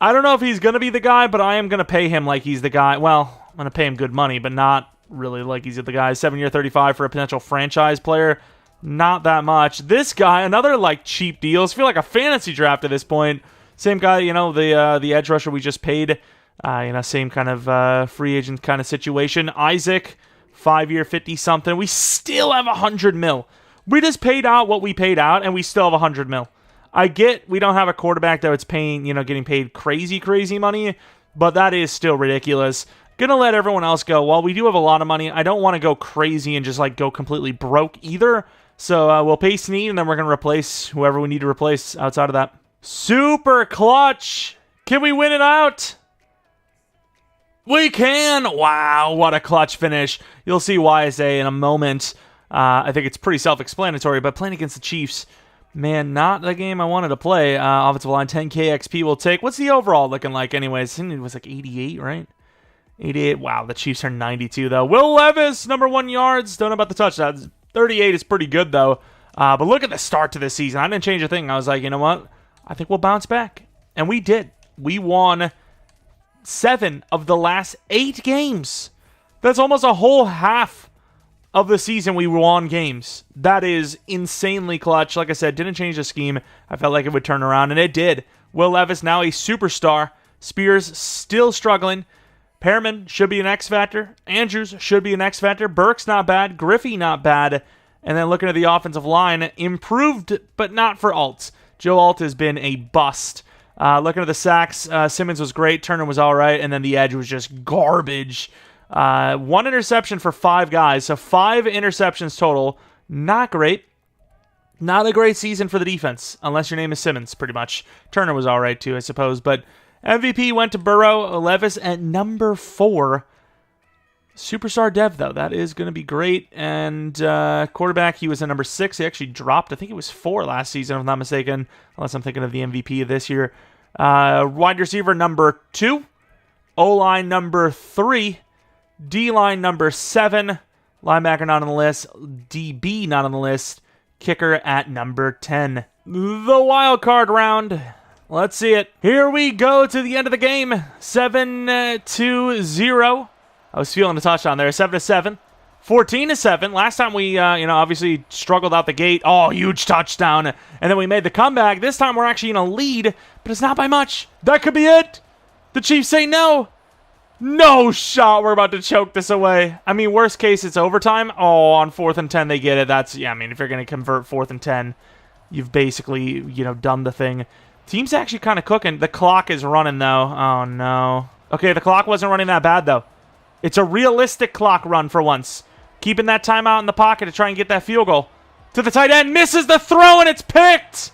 I don't know if he's going to be the guy, but I am going to pay him like he's the guy. Well, I'm going to pay him good money, but not really like he's the guy. 7-year 35 for a potential franchise player. Not that much. This guy, another cheap deals. Feel like a fantasy draft at this point. Same guy, the edge rusher we just paid. Same kind of free agent kind of situation. Isaac, 5-year 50-something. We still have 100 mil. We just paid out what we paid out, and we still have 100 mil. I get we don't have a quarterback that it's paying, getting paid crazy money. but that is still ridiculous. Gonna let everyone else go. While we do have a lot of money, I don't want to go crazy and just like go completely broke either. So we'll pay Sneed, and then we're going to replace whoever we need to replace outside of that. Super clutch. Can we win it out? We can. Wow, what a clutch finish. You'll see why I say in a moment. I think it's pretty self-explanatory, but playing against the Chiefs, man, not the game I wanted to play. Offensive line, 10K XP will take. What's the overall looking like anyways? I think it was like 88, right? 88. Wow, the Chiefs are 92, though. Will Levis, number 1 yards. Don't know about the touchdowns. 38 is pretty good, though. But look at the start to this season. I didn't change a thing. I was like, you know what? I think we'll bounce back. And we did. We won 7 of the last 8 games. That's almost a whole half of the season we won games. That is insanely clutch. Like I said, didn't change the scheme. I felt like it would turn around, and it did. Will Levis now a superstar. Spears still struggling. Perriman should be an X factor. Andrews should be an X factor. Burks not bad. Griffey not bad. And then looking at the offensive line, improved, but not for Alt. Joe Alt has been a bust. Looking at the sacks, Simmons was great. Turner was all right. And then the edge was just garbage. 1 interception for 5 guys. So 5 interceptions total. Not great. Not a great season for the defense, unless your name is Simmons, pretty much. Turner was all right, too, I suppose. But MVP went to Burrow. Levis at number 4. Superstar Dev, though. That is going to be great. And quarterback, he was at number 6. He actually dropped, I think it was 4 last season, if I'm not mistaken, unless I'm thinking of the MVP of this year. Wide receiver, number 2. O-line, number 3. D-line, number 7. Linebacker, not on the list. DB, not on the list. Kicker at number 10. The wild card round. Let's see it. Here we go to the end of the game. 7-0. I was feeling a touchdown there. 7-7. 14-7. Last time we, obviously struggled out the gate. Oh, huge touchdown. And then we made the comeback. This time we're actually in a lead, but it's not by much. That could be it. The Chiefs say no. No shot. We're about to choke this away. I mean, worst case, it's overtime. Oh, on 4th and 10, they get it. That's, yeah, I mean, if you're going to convert 4th and 10, you've basically, done the thing. Team's actually kind of cooking. The clock is running, though. Oh, no. Okay, the clock wasn't running that bad, though. It's a realistic clock run for once. Keeping that timeout in the pocket to try and get that field goal. To the tight end. Misses the throw, and it's picked.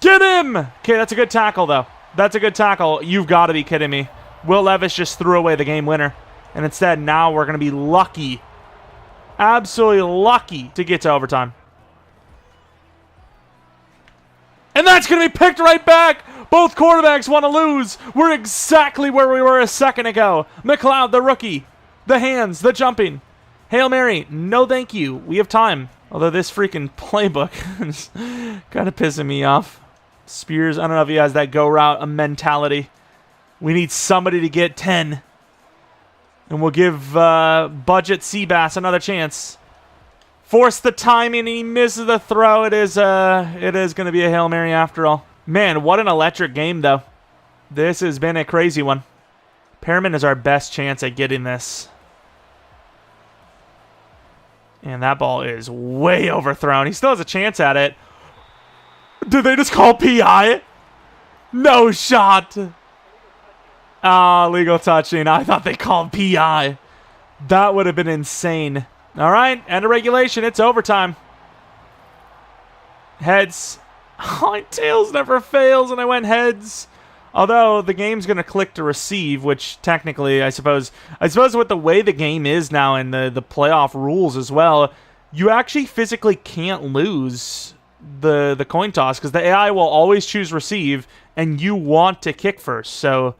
Get him. Okay, that's a good tackle, though. That's a good tackle. You've got to be kidding me. Will Levis just threw away the game winner. And instead, now we're going to be lucky. Absolutely lucky to get to overtime. And that's going to be picked right back. Both quarterbacks want to lose. We're exactly where we were a second ago. McLeod, the rookie. The hands, the jumping. Hail Mary, no thank you. We have time. Although this freaking playbook is kind of pissing me off. Spears, I don't know if he has that go route mentality. We need somebody to get 10. And we'll give Budget Seabass another chance. Force the timing, and he misses the throw. It is going to be a Hail Mary after all. Man, what an electric game, though. This has been a crazy one. Perriman is our best chance at getting this. And that ball is way overthrown. He still has a chance at it. Did they just call PI? No shot. Legal touching. I thought they called PI. That would have been insane. All right, end of regulation. It's overtime. Heads. Oh, tails never fails, and I went heads. Although the game's going to click to receive, which technically, I suppose with the way the game is now and the playoff rules as well, you actually physically can't lose the coin toss because the AI will always choose receive, and you want to kick first. So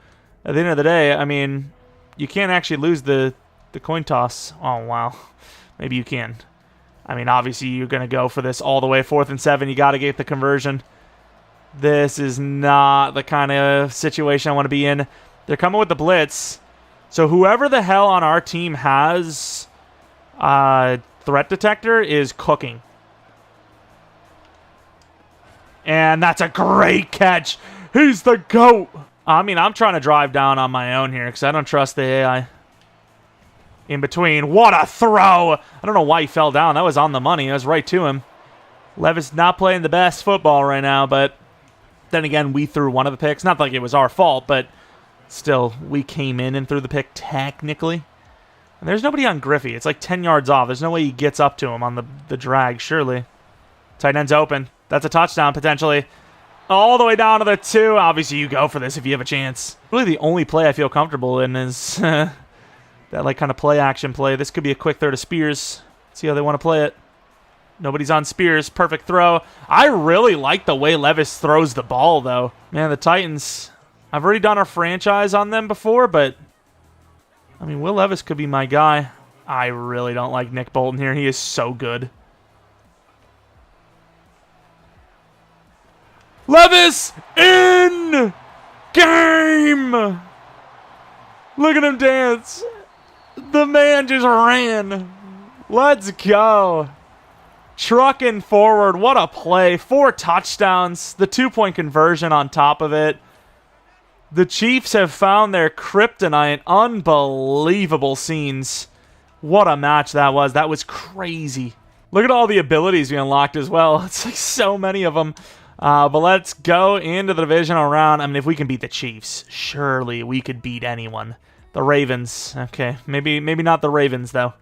at the end of the day, I mean, you can't actually lose the coin toss. Oh, wow. Maybe you can. I mean, obviously, you're going to go for this all the way. 4th and 7, you got to get the conversion. This is not the kind of situation I want to be in. They're coming with the blitz. So whoever the hell on our team has threat detector is cooking. And that's a great catch. He's the GOAT. I mean, I'm trying to drive down on my own here because I don't trust the AI. In between. What a throw. I don't know why he fell down. That was on the money. That was right to him. Levis not playing the best football right now, but then again, we threw one of the picks. Not like it was our fault, but Still, we came in and threw the pick technically. And there's nobody on Griffey. It's like 10 yards off. There's no way he gets up to him on the drag, surely. Tight end's open. That's a touchdown, potentially. All the way down to the 2. Obviously, you go for this if you have a chance. Really, the only play I feel comfortable in is that like kind of play-action play. This could be a quick throw to Spears. See how they want to play it. Nobody's on Spears. Perfect throw. I really like the way Levis throws the ball, though. Man, the Titans... I've already done our franchise on them before, but... I mean, Will Levis could be my guy. I really don't like Nick Bolton here. He is so good. Levis in game! Look at him dance. The man just ran. Let's go. Trucking forward. What a play. 4 touchdowns. The 2-point conversion on top of it. The Chiefs have found their kryptonite. Unbelievable scenes. What a match that was. That was crazy. Look at all the abilities we unlocked as well. It's like so many of them. But let's go into the divisional round. I mean, if we can beat the Chiefs, surely we could beat anyone. The Ravens. Okay, maybe not the Ravens, though.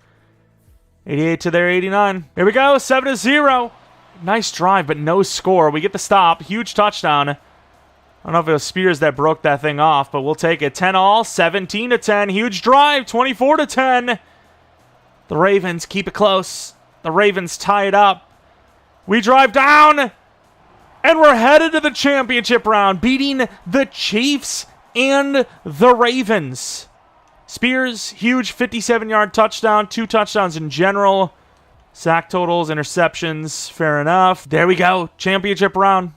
88 to their 89. Here we go, 7-0. Nice drive, but no score. We get the stop. Huge touchdown. I don't know if it was Spears that broke that thing off, but we'll take it. 10-all, 17-10. Huge drive, 24-10. The Ravens keep it close. The Ravens tie it up. We drive down, and we're headed to the championship round, beating the Chiefs and the Ravens. Spears, huge 57-yard touchdown, 2 touchdowns in general. Sack totals, interceptions, fair enough. There we go, championship round.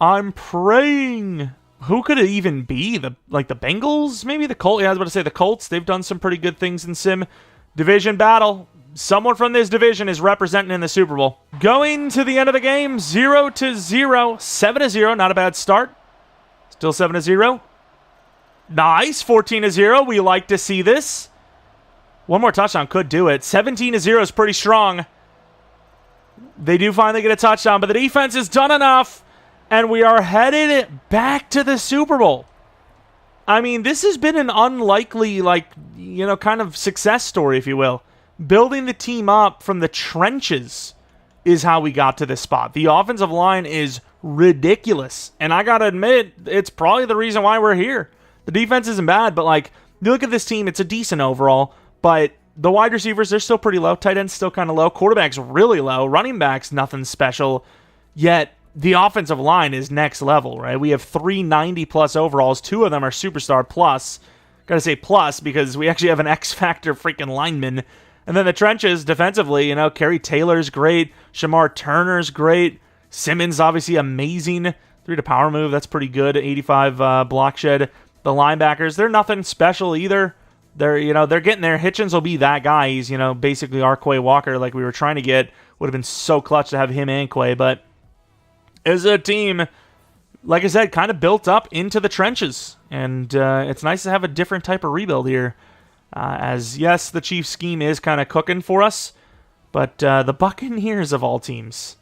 I'm praying. Who could it even be? The Bengals? Maybe the Colts? Yeah, I was about to say the Colts. They've done some pretty good things in Sim. Division battle. Someone from this division is representing in the Super Bowl. Going to the end of the game, 0-0, 7-0. Not a bad start. Still 7-0. Nice, 14-0. We like to see this. One more touchdown could do it. 17-0 is pretty strong. They do finally get a touchdown, but the defense has done enough. And we are headed back to the Super Bowl. I mean, this has been an unlikely, kind of success story, if you will. Building the team up from the trenches is how we got to this spot. The offensive line is ridiculous. And I got to admit, it's probably the reason why we're here. The defense isn't bad, but, you look at this team, it's a decent overall. But the wide receivers, they're still pretty low. Tight end's still kind of low. Quarterback's really low. Running back's nothing special. Yet... the offensive line is next level, right? We have 390-plus overalls. 2 of them are superstar plus. Gotta say plus because we actually have an X-Factor freaking lineman. And then the trenches, defensively, Kerry Taylor's great. Shamar Turner's great. Simmons, obviously amazing. 3 to power move, that's pretty good. 85 block shed. The linebackers, they're nothing special either. They're getting there. Hitchens will be that guy. He's, basically our Quay Walker like we were trying to get. Would have been so clutch to have him and Quay, but... is a team, like I said, kind of built up into the trenches. And it's nice to have a different type of rebuild here. As, yes, the Chiefs scheme is kind of cooking for us. But the Buccaneers of all teams.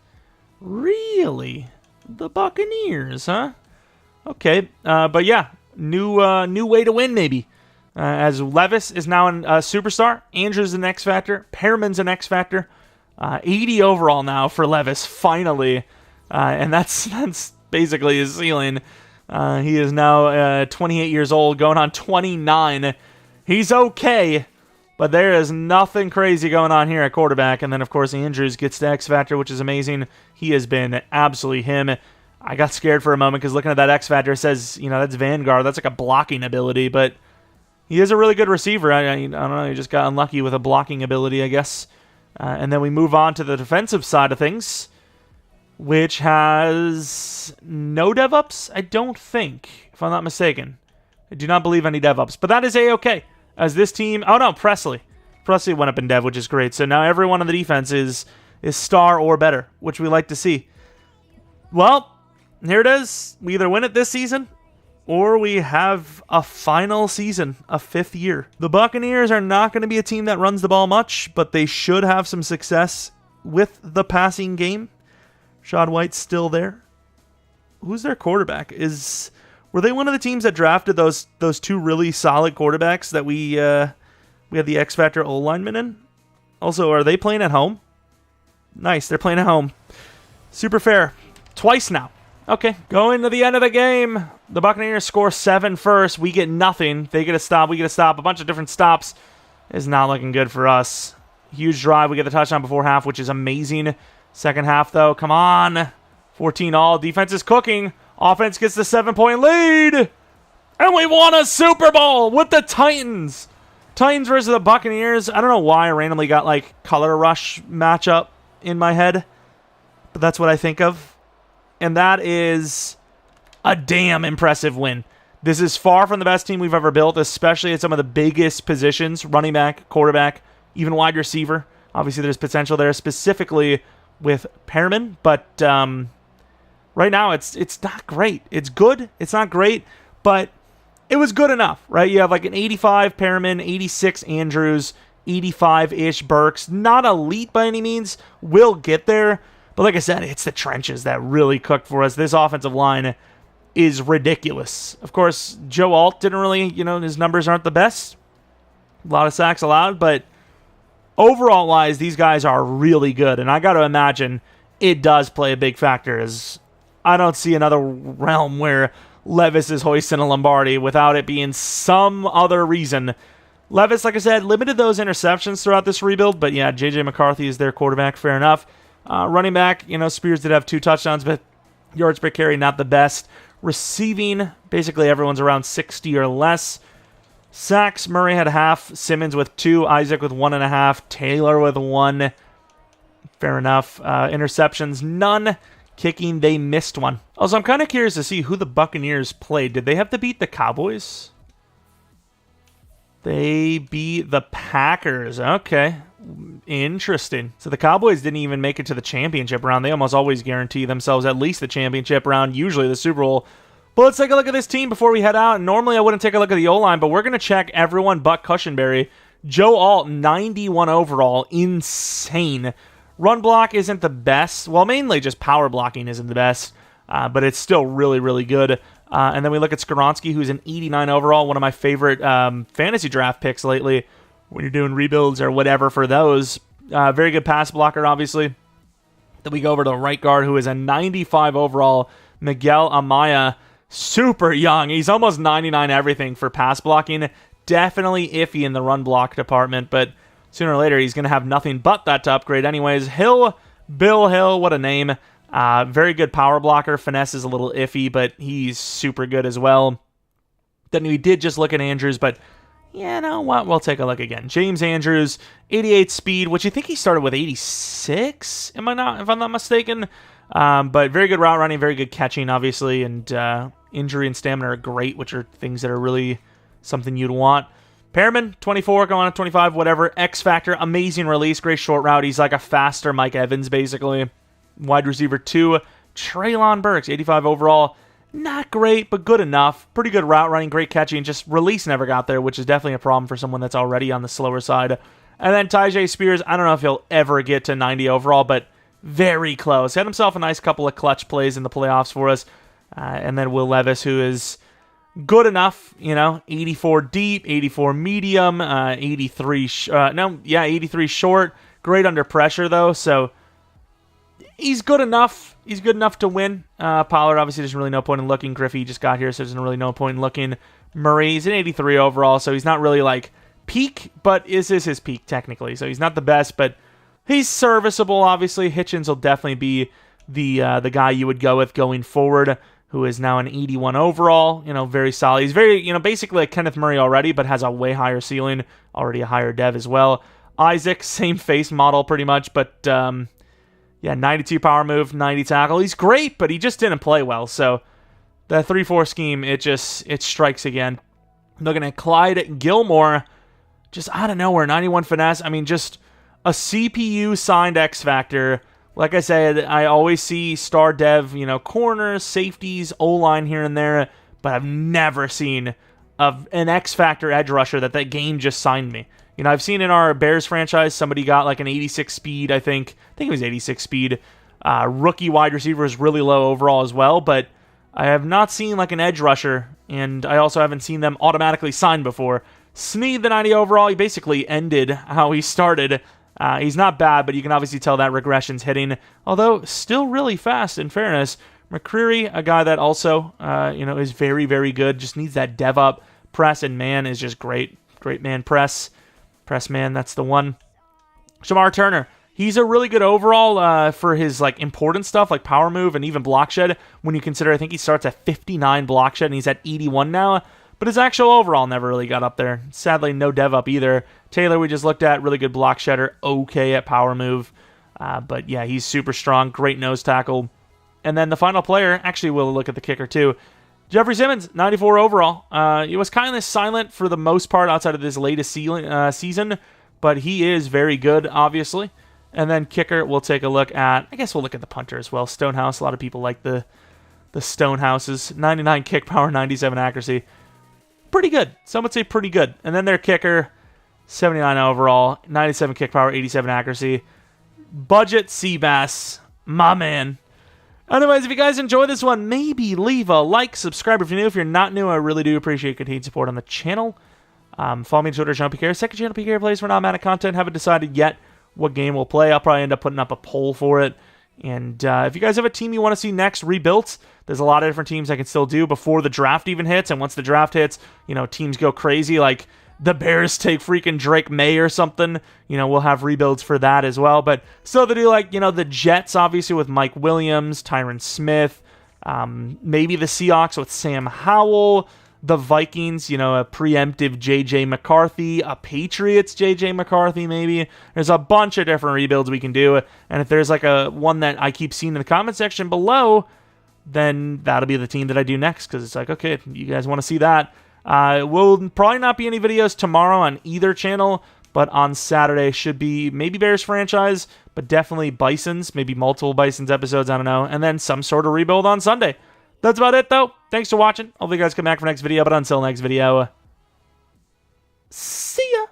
Really? The Buccaneers, huh? Okay. But yeah, new way to win, maybe. As Levis is now a superstar. Andrews an X-Factor. Pearman's an X-Factor. 80 overall now for Levis, finally. And that's basically his ceiling. He is now 28 years old, going on 29. He's okay, but there is nothing crazy going on here at quarterback. And then, of course, Andrews gets the X-Factor, which is amazing. He has been absolutely him. I got scared for a moment because looking at that X-Factor, it says, that's Vanguard. That's like a blocking ability, but he is a really good receiver. I don't know, he just got unlucky with a blocking ability, I guess. And then we move on to the defensive side of things, which has no DevOps, I don't think, if I'm not mistaken. I do not believe any DevOps, but that is A-okay. As this team... oh, no, Presley. Presley went up in Dev, which is great. So now everyone on the defense is star or better, which we like to see. Well, here it is. We either win it this season, or we have a final season, a 5th year. The Buccaneers are not going to be a team that runs the ball much, but they should have some success with the passing game. Shad White's still there. Who's their quarterback? Were they one of the teams that drafted those two really solid quarterbacks that we had the X Factor O-lineman in? Also, are they playing at home? Nice, they're playing at home. Super fair. Twice now. Okay, going to the end of the game. The Buccaneers score 7 first. We get nothing. They get a stop. We get a stop. A bunch of different stops. Is not looking good for us. Huge drive. We get the touchdown before half, which is amazing. Second half, though. Come on. 14-all. Defense is cooking. Offense gets the 7-point lead. And we won a Super Bowl with the Titans. Titans versus the Buccaneers. I don't know why I randomly got, like, Color Rush matchup in my head. But that's what I think of. And that is a damn impressive win. This is far from the best team we've ever built, especially at some of the biggest positions, running back, quarterback, even wide receiver. Obviously, there's potential there, specifically with Perriman. But right now, it's not great. It's good. It's not great, but it was good enough, right? You have like an 85 Perriman, 86 Andrews, 85-ish Burks. Not elite by any means. We'll get there. But like I said, it's the trenches that really cooked for us. This offensive line is ridiculous. Of course, Joe Alt didn't really, his numbers aren't the best. A lot of sacks allowed, but overall-wise, these guys are really good. And I got to imagine it does play a big factor, as I don't see another realm where Levis is hoisting a Lombardi without it being some other reason. Levis, like I said, limited those interceptions throughout this rebuild, but yeah, J.J. McCarthy is their quarterback, fair enough. Running back, Spears did have 2 touchdowns, but yards per carry, not the best. Receiving, basically everyone's around 60 or less. Sacks, Murray had half, Simmons with 2, Isaac with 1.5, Taylor with 1. Fair enough. Interceptions, none. Kicking, they missed 1. Also, I'm kind of curious to see who the Buccaneers played. Did they have to beat the Cowboys? They beat the Packers. Okay. Interesting. So the Cowboys didn't even make it to the championship round. They almost always guarantee themselves at least the championship round, usually the Super Bowl. But let's take a look at this team before we head out. And normally I wouldn't take a look at the O-line, but we're going to check everyone but Cushenberry. Joe Alt, 91 overall. Insane. Run block isn't the best. Well, mainly just power blocking isn't the best, but it's still really, really good. And then we look at Skoronski, who's an 89 overall, one of my favorite fantasy draft picks lately when you're doing rebuilds or whatever for those. Very good pass blocker, obviously. Then we go over to the right guard, who is a 95 overall, Miguel Amaya. Super young. He's almost 99 everything for pass blocking. Definitely iffy in the run block department, but sooner or later he's going to have nothing but that to upgrade anyways. Bill Hill, what a name. Very good power blocker. Finesse is a little iffy, but he's super good as well. Then we did just look at Andrews, but yeah, no, what? We'll take a look again. James Andrews, 88 speed, which I think he started with 86, if I'm not mistaken. But very good route running, very good catching, obviously, and injury and stamina are great, which are things that are really something you'd want. Perriman, 24, going on 25, whatever. X Factor, amazing release, great short route. He's like a faster Mike Evans, basically. Wide receiver 2, Treylon Burks, 85 overall. Not great, but good enough. Pretty good route running, great catching. Just release never got there, which is definitely a problem for someone that's already on the slower side. And then Tyjae Spears, I don't know if he'll ever get to 90 overall, but very close. Had himself a nice couple of clutch plays in the playoffs for us. And then Will Levis, who is good enough, 84 deep, 84 medium, 83 83 short. Great under pressure, though, so he's good enough. He's good enough to win. Pollard, obviously, there's really no point in looking. Griffey just got here, so there's really no point in looking. Murray's an 83 overall, so he's not really, like, peak, but this is his peak, technically. So he's not the best, but he's serviceable, obviously. Hitchens will definitely be the guy you would go with going forward, who is now an 81 overall. Very solid. He's very, basically like Kenneth Murray already, but has a way higher ceiling. Already a higher dev as well. Isaac, same face model pretty much, but 92 power move, 90 tackle. He's great, but he just didn't play well. So that 3-4 scheme, it strikes again. Looking at Clyde Gilmore, just out of nowhere, 91 finesse. I mean, just a CPU signed X Factor. Like I said, I always see star dev, corners, safeties, O-line here and there, but I've never seen an X Factor edge rusher that game just signed me. I've seen in our Bears franchise, somebody got like an 86 speed, I think it was 86 speed. Rookie wide receiver was really low overall as well, but I have not seen like an edge rusher, and I also haven't seen them automatically signed before. Snead, the 90 overall, he basically ended how he started. He's not bad, but you can obviously tell that regression's hitting, although still really fast, in fairness. McCreary, a guy that also is very, very good, just needs that dev up. Press and man is just great. Great man press. Press man, that's the one. Shamar Turner, he's a really good overall for his like important stuff like power move and even block shed. When you consider, I think he starts at 59 block shed and he's at 81 now. But his actual overall never really got up there. Sadly, no dev up either. Taylor, we just looked at, really good block shedder, okay at power move. But yeah, he's super strong, great nose tackle. And then the final player, actually we'll look at the kicker too. Jeffrey Simmons, 94 overall. He was kind of silent for the most part outside of this latest season, but he is very good, obviously. And then kicker, we'll take a look at, I guess we'll look at the punter as well. Stonehouse, a lot of people like the Stonehouses. 99 kick power, 97 accuracy. Pretty good. Some would say pretty good. And then their kicker, 79 overall, 97 kick power, 87 accuracy. Budget Seabass, my man. Anyways, if you guys enjoy this one, maybe leave a like, subscribe if you're new. If you're not new, I really do appreciate continued support on the channel. Follow me on Twitter, Jeromepkr. Second channel, PK Plays for non-Madden content. Haven't decided yet what game we'll play. I'll probably end up putting up a poll for it. And if you guys have a team you want to see next rebuilt, there's a lot of different teams I can still do before the draft even hits. And once the draft hits, teams go crazy. Like the Bears take freaking Drake May or something. We'll have rebuilds for that as well. But still to do like, the Jets, obviously, with Mike Williams, Tyron Smith, maybe the Seahawks with Sam Howell, the Vikings, a preemptive J.J. McCarthy, a Patriots J.J. McCarthy maybe. There's a bunch of different rebuilds we can do. And if there's like a one that I keep seeing in the comment section below, then that'll be the team that I do next. Because it's like, okay, you guys want to see that. Will probably not be any videos tomorrow on either channel, but on Saturday should be maybe Bears franchise, but definitely Bisons, maybe multiple Bisons episodes, I don't know, and then some sort of rebuild on Sunday. That's about it, though. Thanks for watching. Hopefully you guys come back for next video, but until next video, see ya!